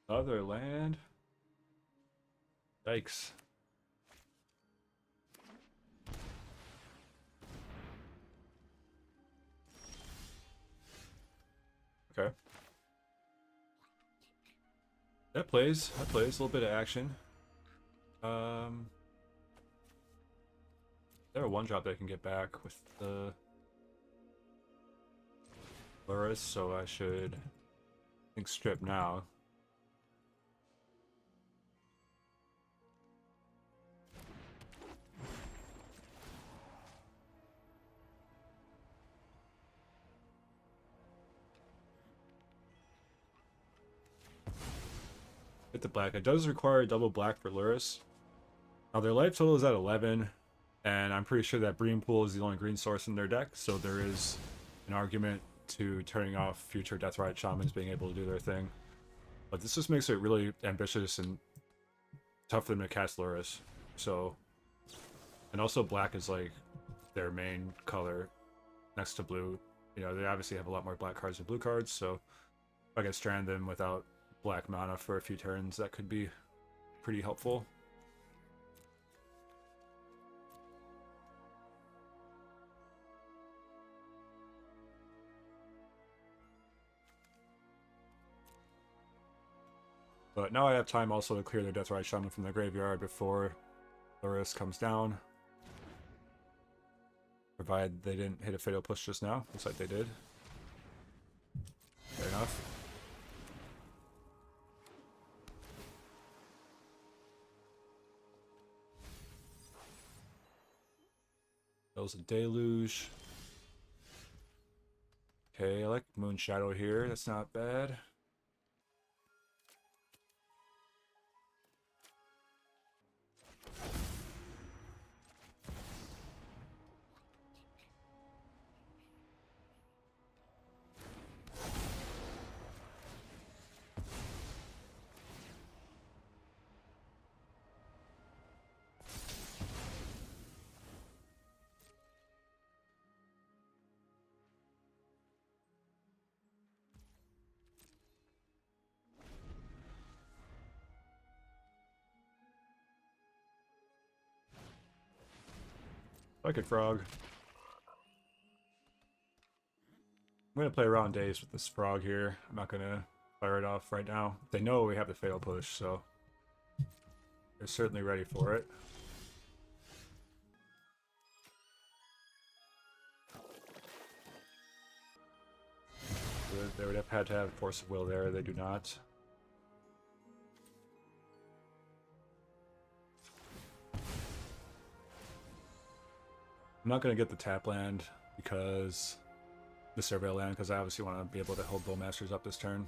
Other land. Yikes. Okay. That plays. That plays. A little bit of action. There a one drop that I can get back with the Loris, so I should, I think, strip now. Hit the black. It does require double black for Luris. Now their life total is at 11, and I'm pretty sure that Bream Pool is the only green source in their deck, so there is an argument to turning off future Deathrite Shamans being able to do their thing. But this just makes it really ambitious and tough for them to cast Luris. So, and also black is like their main color next to blue. You know, they obviously have a lot more black cards than blue cards, so if I can strand them without black mana for a few turns, that could be pretty helpful. But now I have time also to clear their Deathrite Shaman from the graveyard before Luris comes down. Provided they didn't hit a Fatal Push just now. Looks like they did. Fair enough. That was a Deluge. Okay, I like Moon Shadow here. That's not bad. Psychic Frog. I'm going to play around days with this frog here. I'm not going to fire it off right now. They know we have the Fatal Push, so they're certainly ready for it. They would have had to have Force of Will there. They do not. I'm not going to get the tap land because the Surveil land, because I obviously want to be able to hold Bowmasters up this turn.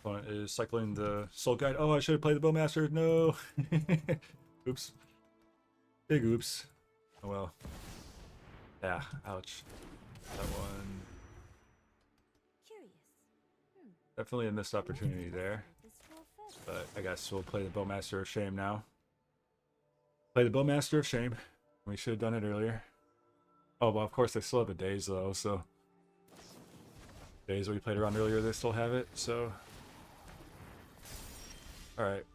Opponent is cycling the Soul Guide. Oh, I should have played the Bowmaster. No. Oops. Big oops. Oh well. Yeah, ouch. That one. Curious. Definitely a missed opportunity there. But I guess we'll play the Bowmaster of Shame now. Play the Bowmaster of Shame. We should have done it earlier. Oh, well, of course, they still have a Daze, though, so... Daze we played around earlier, they still have it, so... Alright.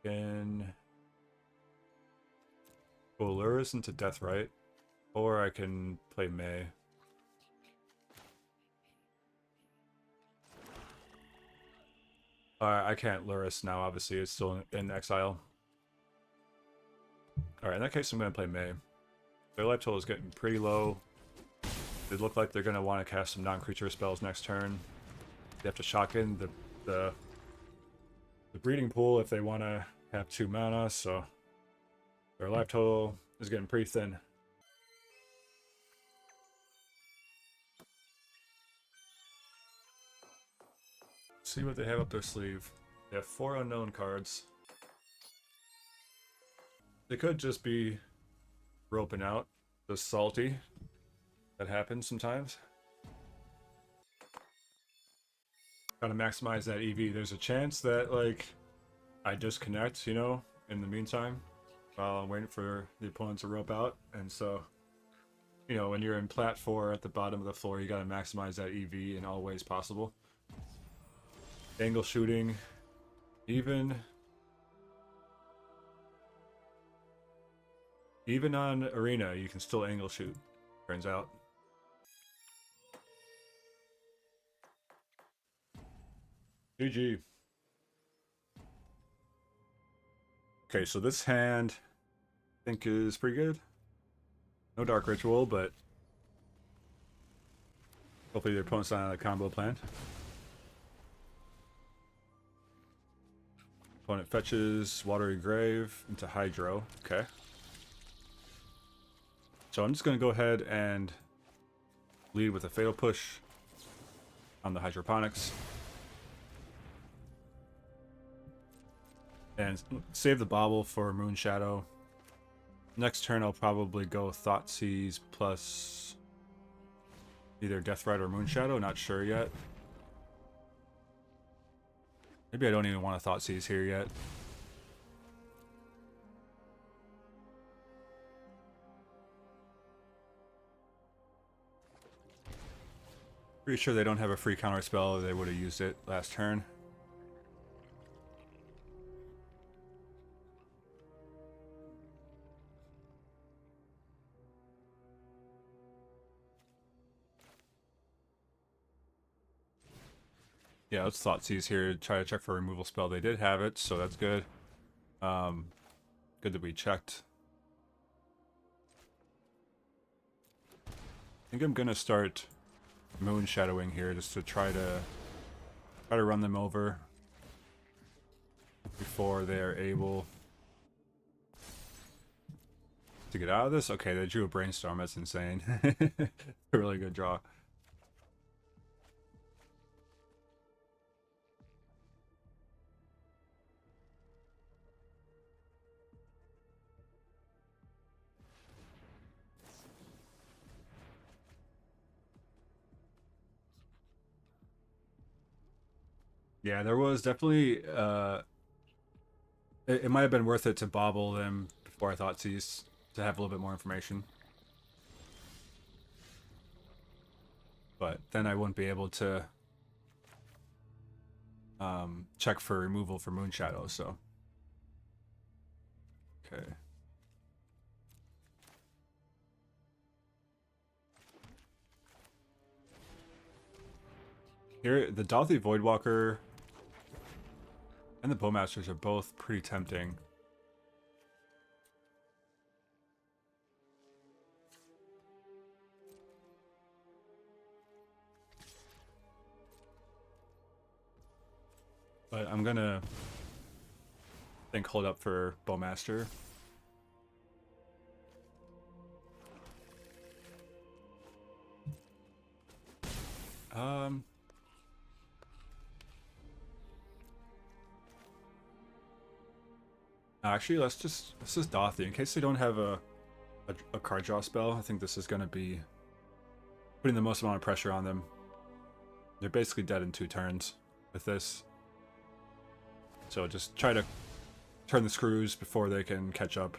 Can... We'll lure us into Death Right. Or I can play May. I can't lure us now, obviously, it's still in exile. Alright, in that case I'm going to play May. Their life total is getting pretty low. They look like they're going to want to cast some non-creature spells next turn. They have to shock in the breeding pool if they want to have 2 mana, so their life total is getting pretty thin. See what they have up their sleeve. They have 4 unknown cards. They could just be roping out the salty. That happens sometimes. Gotta maximize that EV. There's a chance that, like, I disconnect, you know, in the meantime, while I'm waiting for the opponent to rope out. And so, you know, when you're in plat 4 at the bottom of the floor, you gotta maximize that EV in all ways possible. Angle shooting, even on Arena, you can still angle shoot, turns out. GG. Okay, so this hand I think is pretty good. No Dark Ritual, but hopefully their opponent's not on a combo plan. Opponent fetches Watery Grave into Hydro. Okay. So I'm just going to go ahead and lead with a Fatal Push on the Hydroponics. And save the Bauble for Moon Shadow. Next turn I'll probably go Thoughtseize plus either Deathrite or Moon Shadow, not sure yet. Maybe I don't even want to Thoughtseize here yet. Pretty sure they don't have a free counter spell, or they would have used it last turn. Yeah, let's Thoughtseize here, try to check for a removal spell. They did have it, so that's good. Good that we checked. I think I'm gonna start Moon Shadowing here just to try to run them over before they're able to get out of this. Okay, they drew a Brainstorm. That's insane. A really good draw. Yeah, there was definitely it might have been worth it to bobble them before I thought to have a little bit more information. But then I wouldn't be able to check for removal for Moon Shadow, so okay. Here, the Dauthi Voidwalker and the Bowmasters are both pretty tempting. But I'm gonna think hold up for Bowmaster. Um, actually, let's just Dauthi in case they don't have a card draw spell. I think this is gonna be putting the most amount of pressure on them. They're basically dead in 2 turns with this. So just try to turn the screws before they can catch up.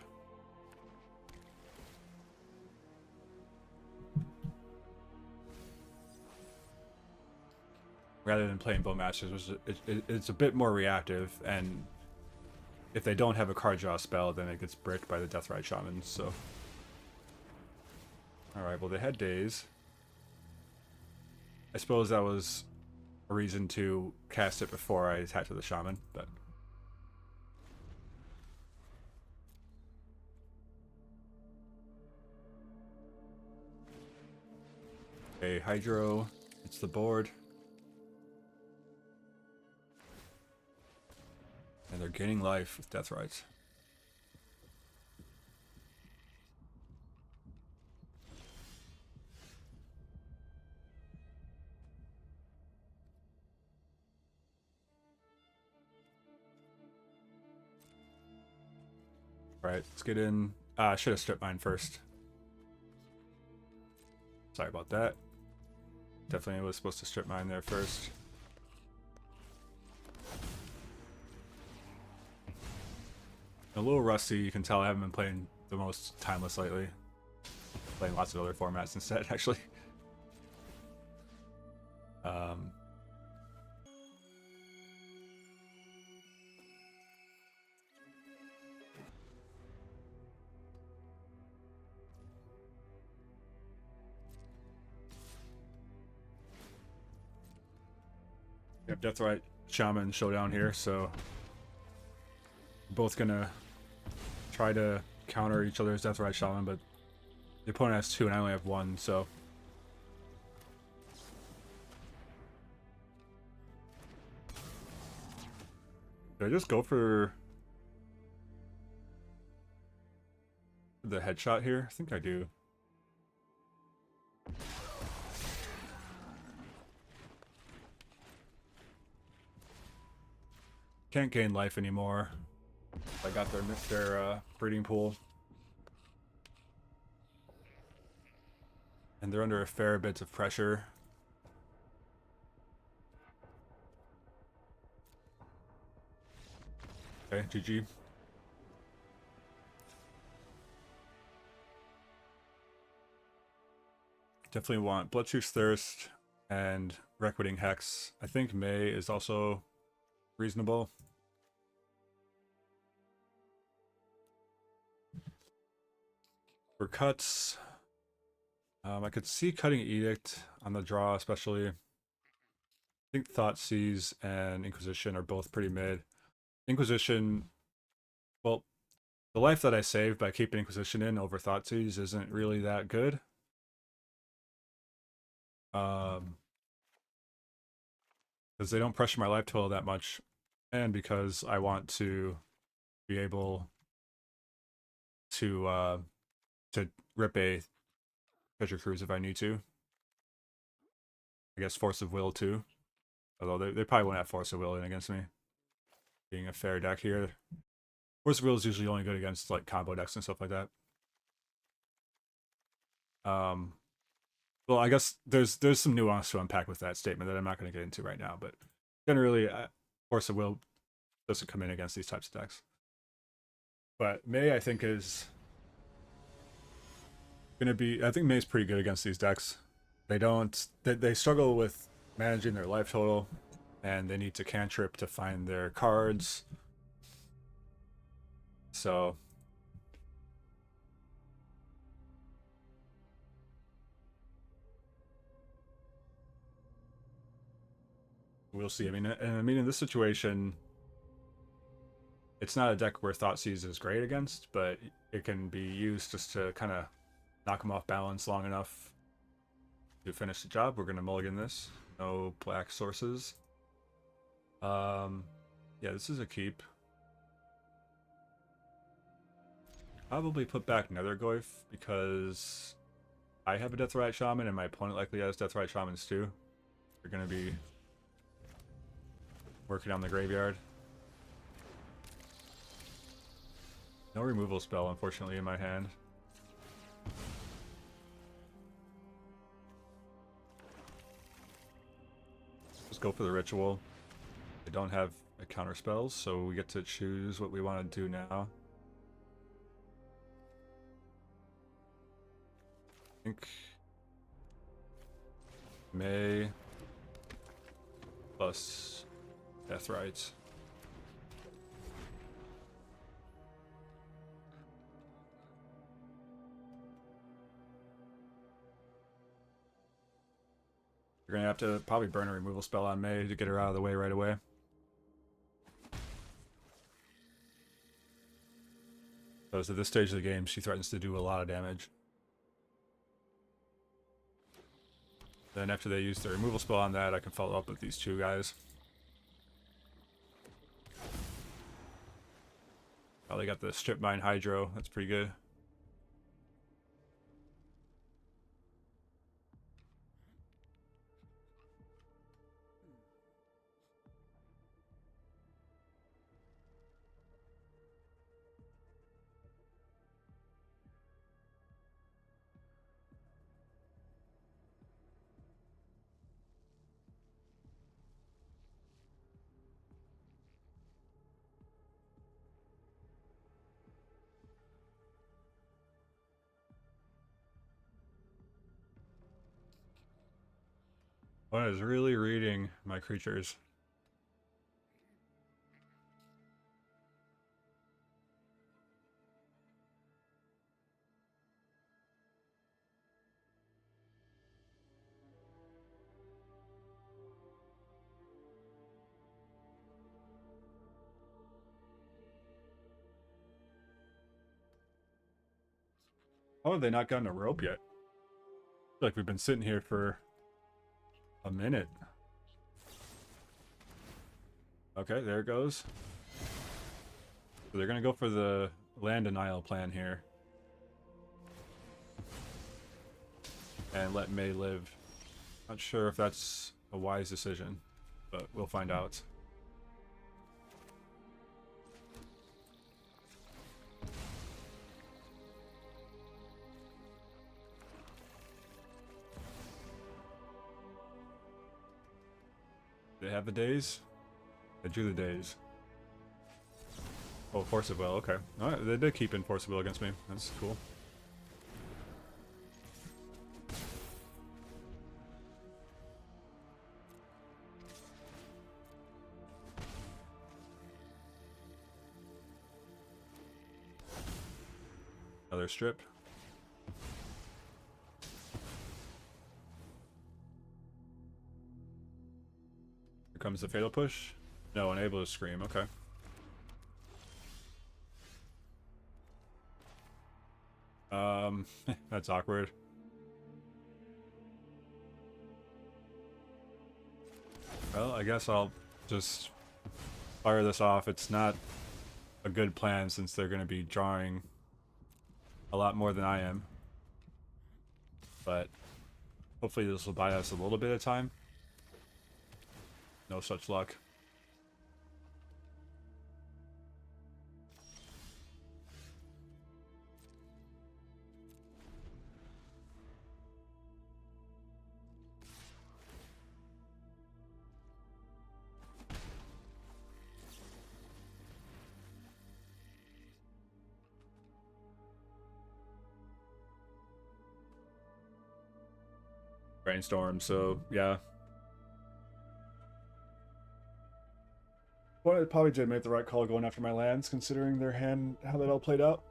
Rather than playing Bowmasters, it's a bit more reactive, and if they don't have a card draw spell, then it gets bricked by the Deathrite Shamans, so... Alright, well they had Daze. I suppose that was a reason to cast it before I attacked with the Shaman, but... Okay, Hydro, it's the board. And they're gaining life with Deathrites. Alright, let's get in. I should have stripped mine first. Sorry about that. Definitely was supposed to strip mine there first. A little rusty, you can tell I haven't been playing the most Timeless lately. Playing lots of other formats instead, actually. We have Deathrite Shaman Showdown here, so we're both gonna try to counter each other's Deathrite Shaman, but the opponent has 2 and I only have 1, so... Did I just go for the headshot here? I think I do. Can't gain life anymore. I got their breeding pool. And they're under a fair bit of pressure. Okay, GG. Definitely want Bloodtooth Thirst and Recruiting Hex. I think May is also reasonable. For cuts, I could see cutting Edict on the draw, especially. I think Thoughtseize and Inquisition are both pretty mid. Inquisition, well, the life that I saved by keeping Inquisition in over Thoughtseize isn't really that good. Because they don't pressure my life total that much, and because I want to be able to rip a treasure cruise if I need to. I guess Force of Will too, although they probably won't have Force of Will in against me. Being a fair deck here, Force of Will is usually only good against like combo decks and stuff like that. Well, I guess there's some nuance to unpack with that statement that I'm not going to get into right now, but generally, Force of Will doesn't come in against these types of decks. But May, I think, is gonna be. I think May's pretty good against these decks. They don't. They struggle with managing their life total, and they need to cantrip to find their cards. So we'll see. I mean, in this situation, it's not a deck where Thoughtseize is great against, but it can be used just to kind of knock them off balance long enough to finish the job. We're gonna mulligan this. No black sources. Yeah, this is a keep. Probably put back Nethergoyf because I have a Deathrite Shaman and my opponent likely has Deathrite Shamans too. They're gonna be working on the graveyard. No removal spell, unfortunately, in my hand. Let's go for the ritual. I don't have a counter spells, so we get to choose what we want to do now. I think May plus Deathrite. You're gonna have to probably burn a removal spell on May to get her out of the way right away. Because at this stage of the game, she threatens to do a lot of damage. Then after they use the removal spell on that, I can follow up with these two guys. Probably got the Strip Mine Hydro. That's pretty good. One is really reading my creatures. How have they not gotten a rope yet? I feel like we've been sitting here for a minute. Okay, there it goes. So they're gonna go for the land denial plan here. And let May live. Not sure if that's a wise decision, but we'll find out. They have the days? They drew the days. Oh, Force of Will, okay. Alright, they did keep in Force of Will against me. That's cool. Another strip. Here comes the Fatal Push. No, unable to scream, okay. That's awkward. Well, I guess I'll just fire this off. It's not a good plan since they're going to be drawing a lot more than I am. But hopefully this will buy us a little bit of time. No such luck. Brainstorm, so yeah. Well, I probably did make the right call going after my lands, considering their hand, how that all played out.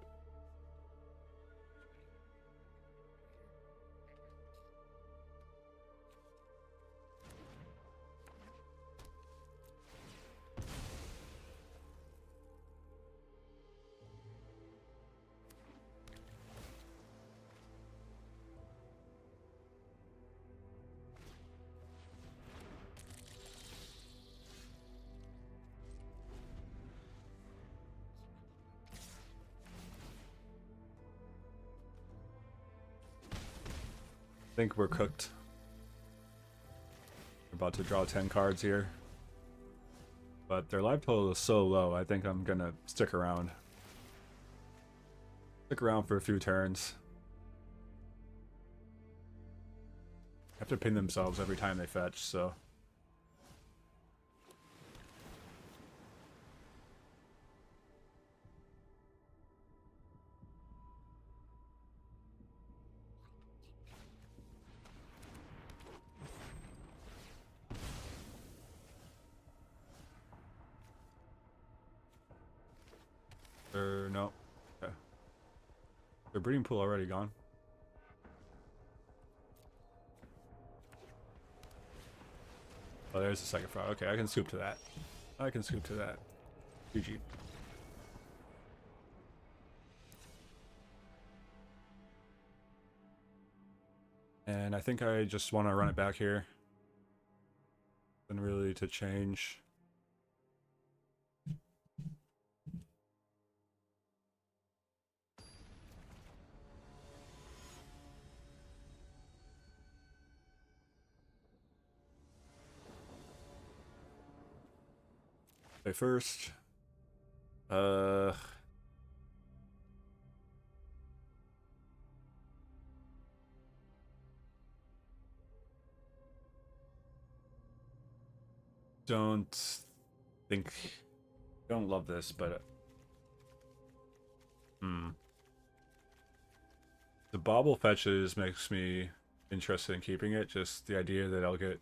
I think we're cooked. We're about to draw 10 cards here. But their life total is so low, I think I'm gonna stick around. Stick around for a few turns. Have to pin themselves every time they fetch, so. No. Okay. Their breeding pool already gone. Oh, there's the second frog. Okay, I can scoop to that. I can scoop to that. GG. And I think I just want to run it back here. And really to change. Okay, first. Don't think, don't love this, but the bauble fetches makes me interested in keeping it. Just the idea that I'll get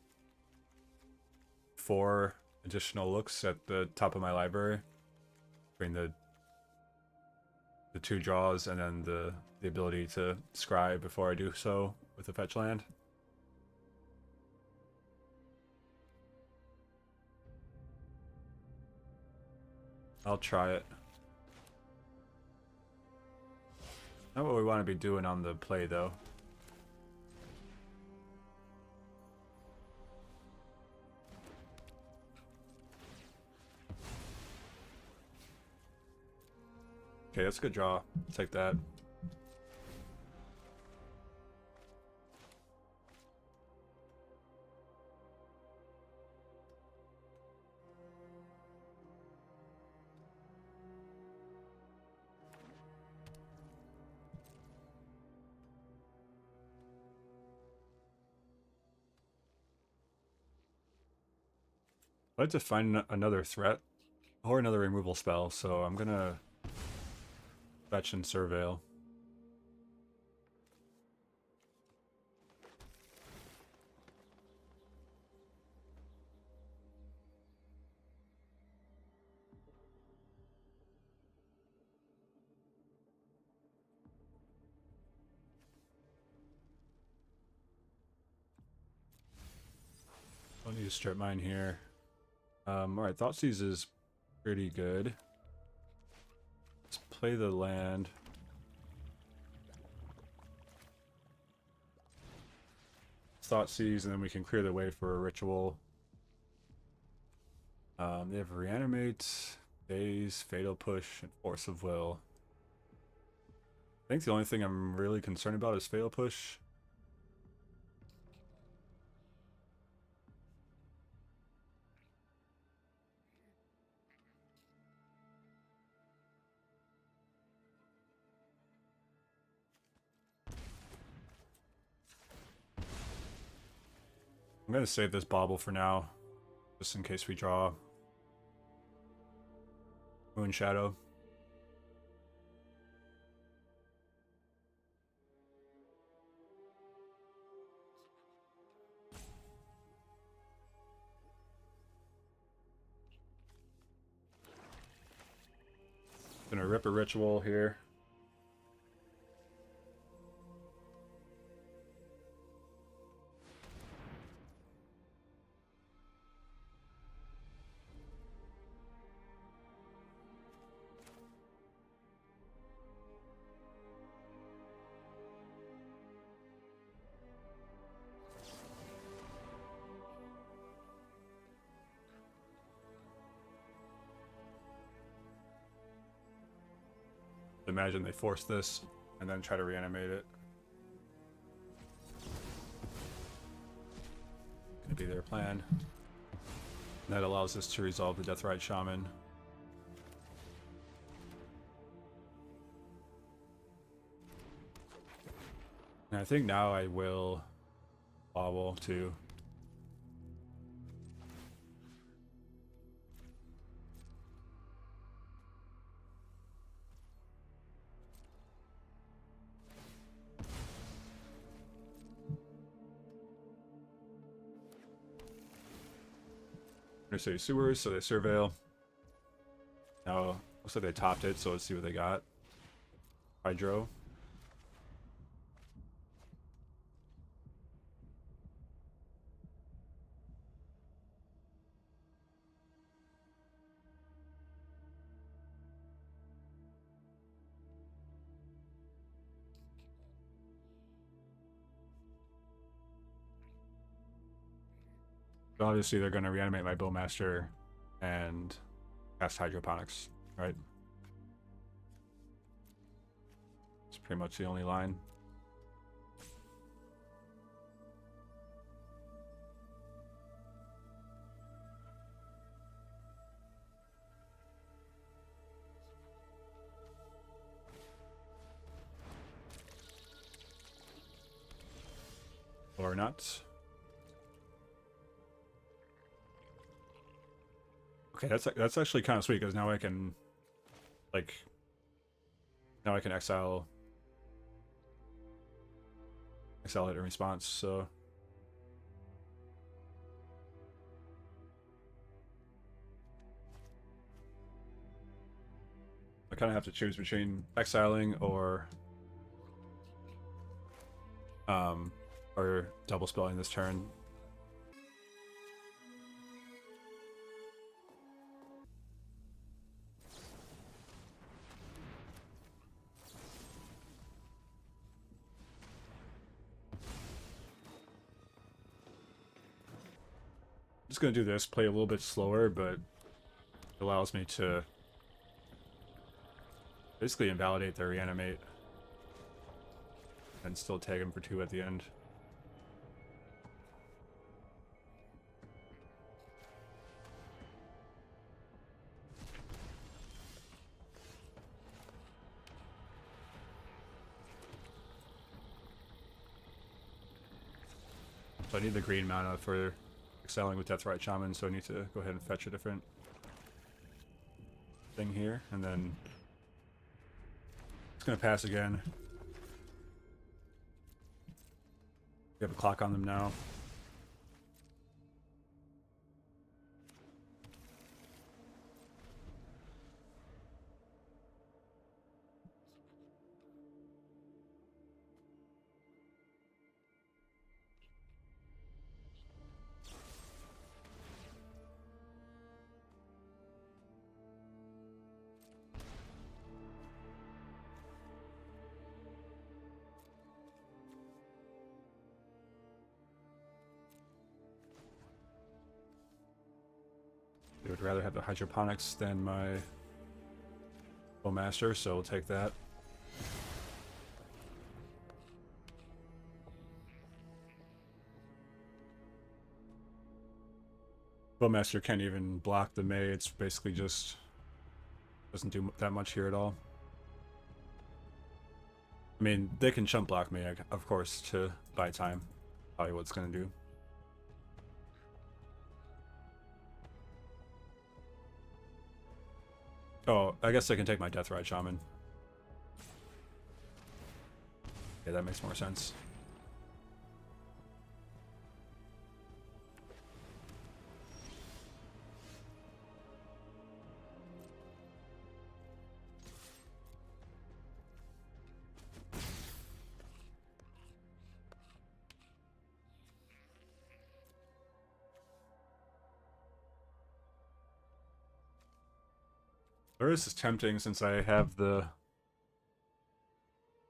4 additional looks at the top of my library between the 2 draws and then the ability to scry before I do so with the fetch land. I'll try it. Not what we want to be doing on the play, though. Okay, that's a good draw. Take that. I'd like to find another threat or another removal spell, so I'm gonna fetch and surveil. I'll need to strip mine here. Alright, Thoughtseize is pretty good. Let's play the land. Thoughtseize, and then we can clear the way for a ritual. They have Reanimate, Daze, Fatal Push, and Force of Will. I think the only thing I'm really concerned about is Fatal Push. I'm gonna save this bauble for now, just in case we draw Moon Shadow. Gonna rip a ritual here. Imagine they force this and then try to reanimate it. Gonna be their plan. That allows us to resolve the Deathrite Shaman. And I think now I will wobble too. They say sewers, so they surveil. Now, looks like they topped it, so let's see what they got. Hydro. Obviously, they're going to reanimate my Bowmaster and cast Hydroponics, right? It's pretty much the only line. Or not. Okay, that's actually kind of sweet because now I can, like, now I can exile it in response. So I kind of have to choose between exiling or double spelling this turn. Just gonna do this, play a little bit slower, but it allows me to basically invalidate their reanimate and still tag him for 2 at the end. So I need the green mana for excelling with Deathrite Shaman, so I need to go ahead and fetch a different thing here, and then it's gonna pass again. We have a clock on them now. They would rather have the hydroponics than my Bowmaster, so we'll take that. Bowmaster can't even block the May, it's basically just doesn't do that much here at all. I mean, they can chump block me, of course, to buy time. Probably what it's gonna do. Oh, I guess I can take my Deathrite Shaman. Yeah, that makes more sense. This is tempting since I have the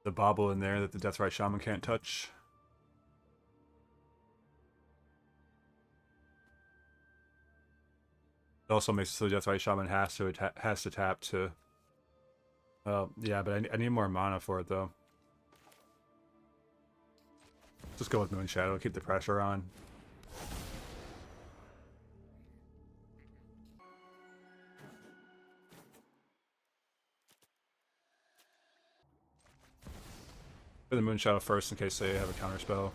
bobble in there that the Deathrite Shaman can't touch. It also makes it so Deathrite Shaman has to tap to. Well, yeah, but I need more mana for it though. Just go with Moon Shadow, keep the pressure on. Play the Moon Shadow first in case they have a counter spell.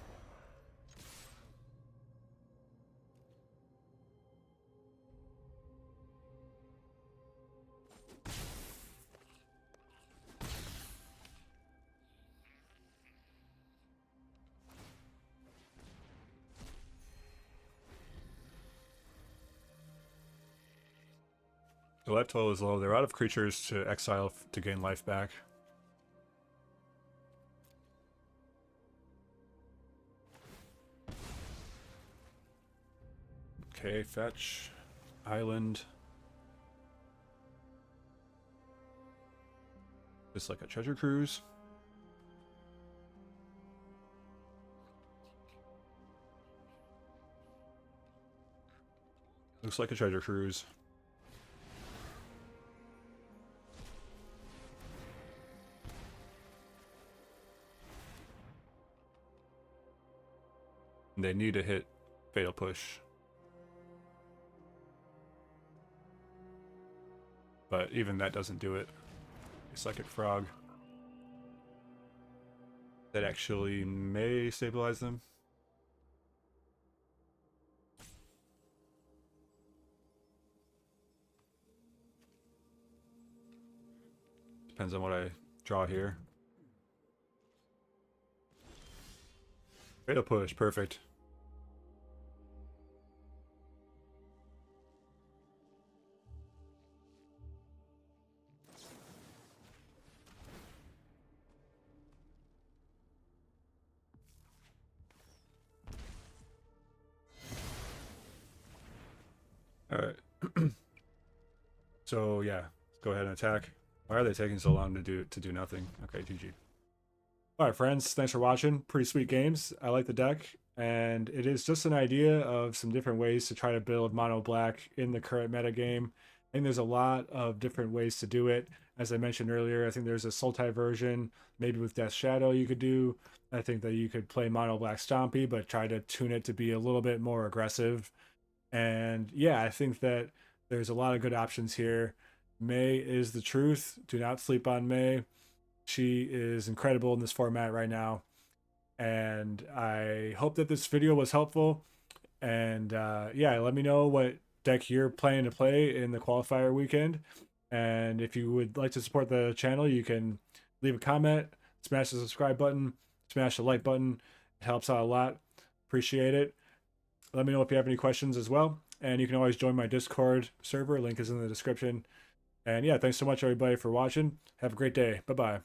The life total is low. They're out of creatures to exile to gain life back. Okay, fetch. Island. Just like a treasure cruise. Looks like a treasure cruise. They need to hit Fatal Push. But even that doesn't do it. A Psychic Frog. That actually may stabilize them. Depends on what I draw here. Fatal Push, perfect. Alright. So yeah, let's go ahead and attack. Why are they taking so long to do nothing? Okay, GG. Alright friends, thanks for watching. Pretty sweet games. I like the deck, and it is just an idea of some different ways to try to build mono black in the current metagame. I think there's a lot of different ways to do it. As I mentioned earlier, I think there's a Sultai version, maybe with Death Shadow you could do. I think that you could play mono black Stompy, but try to tune it to be a little bit more aggressive. And yeah, I think that there's a lot of good options here. May is the truth. Do not sleep on May. She is incredible in this format right now. And I hope that this video was helpful. And yeah, let me know what deck you're planning to play in the qualifier weekend. And if you would like to support the channel, you can leave a comment, smash the subscribe button, smash the like button. It helps out a lot. Appreciate it. Let me know if you have any questions as well. And you can always join my Discord server. Link is in the description. And yeah, thanks so much, everybody, for watching. Have a great day. Bye-bye.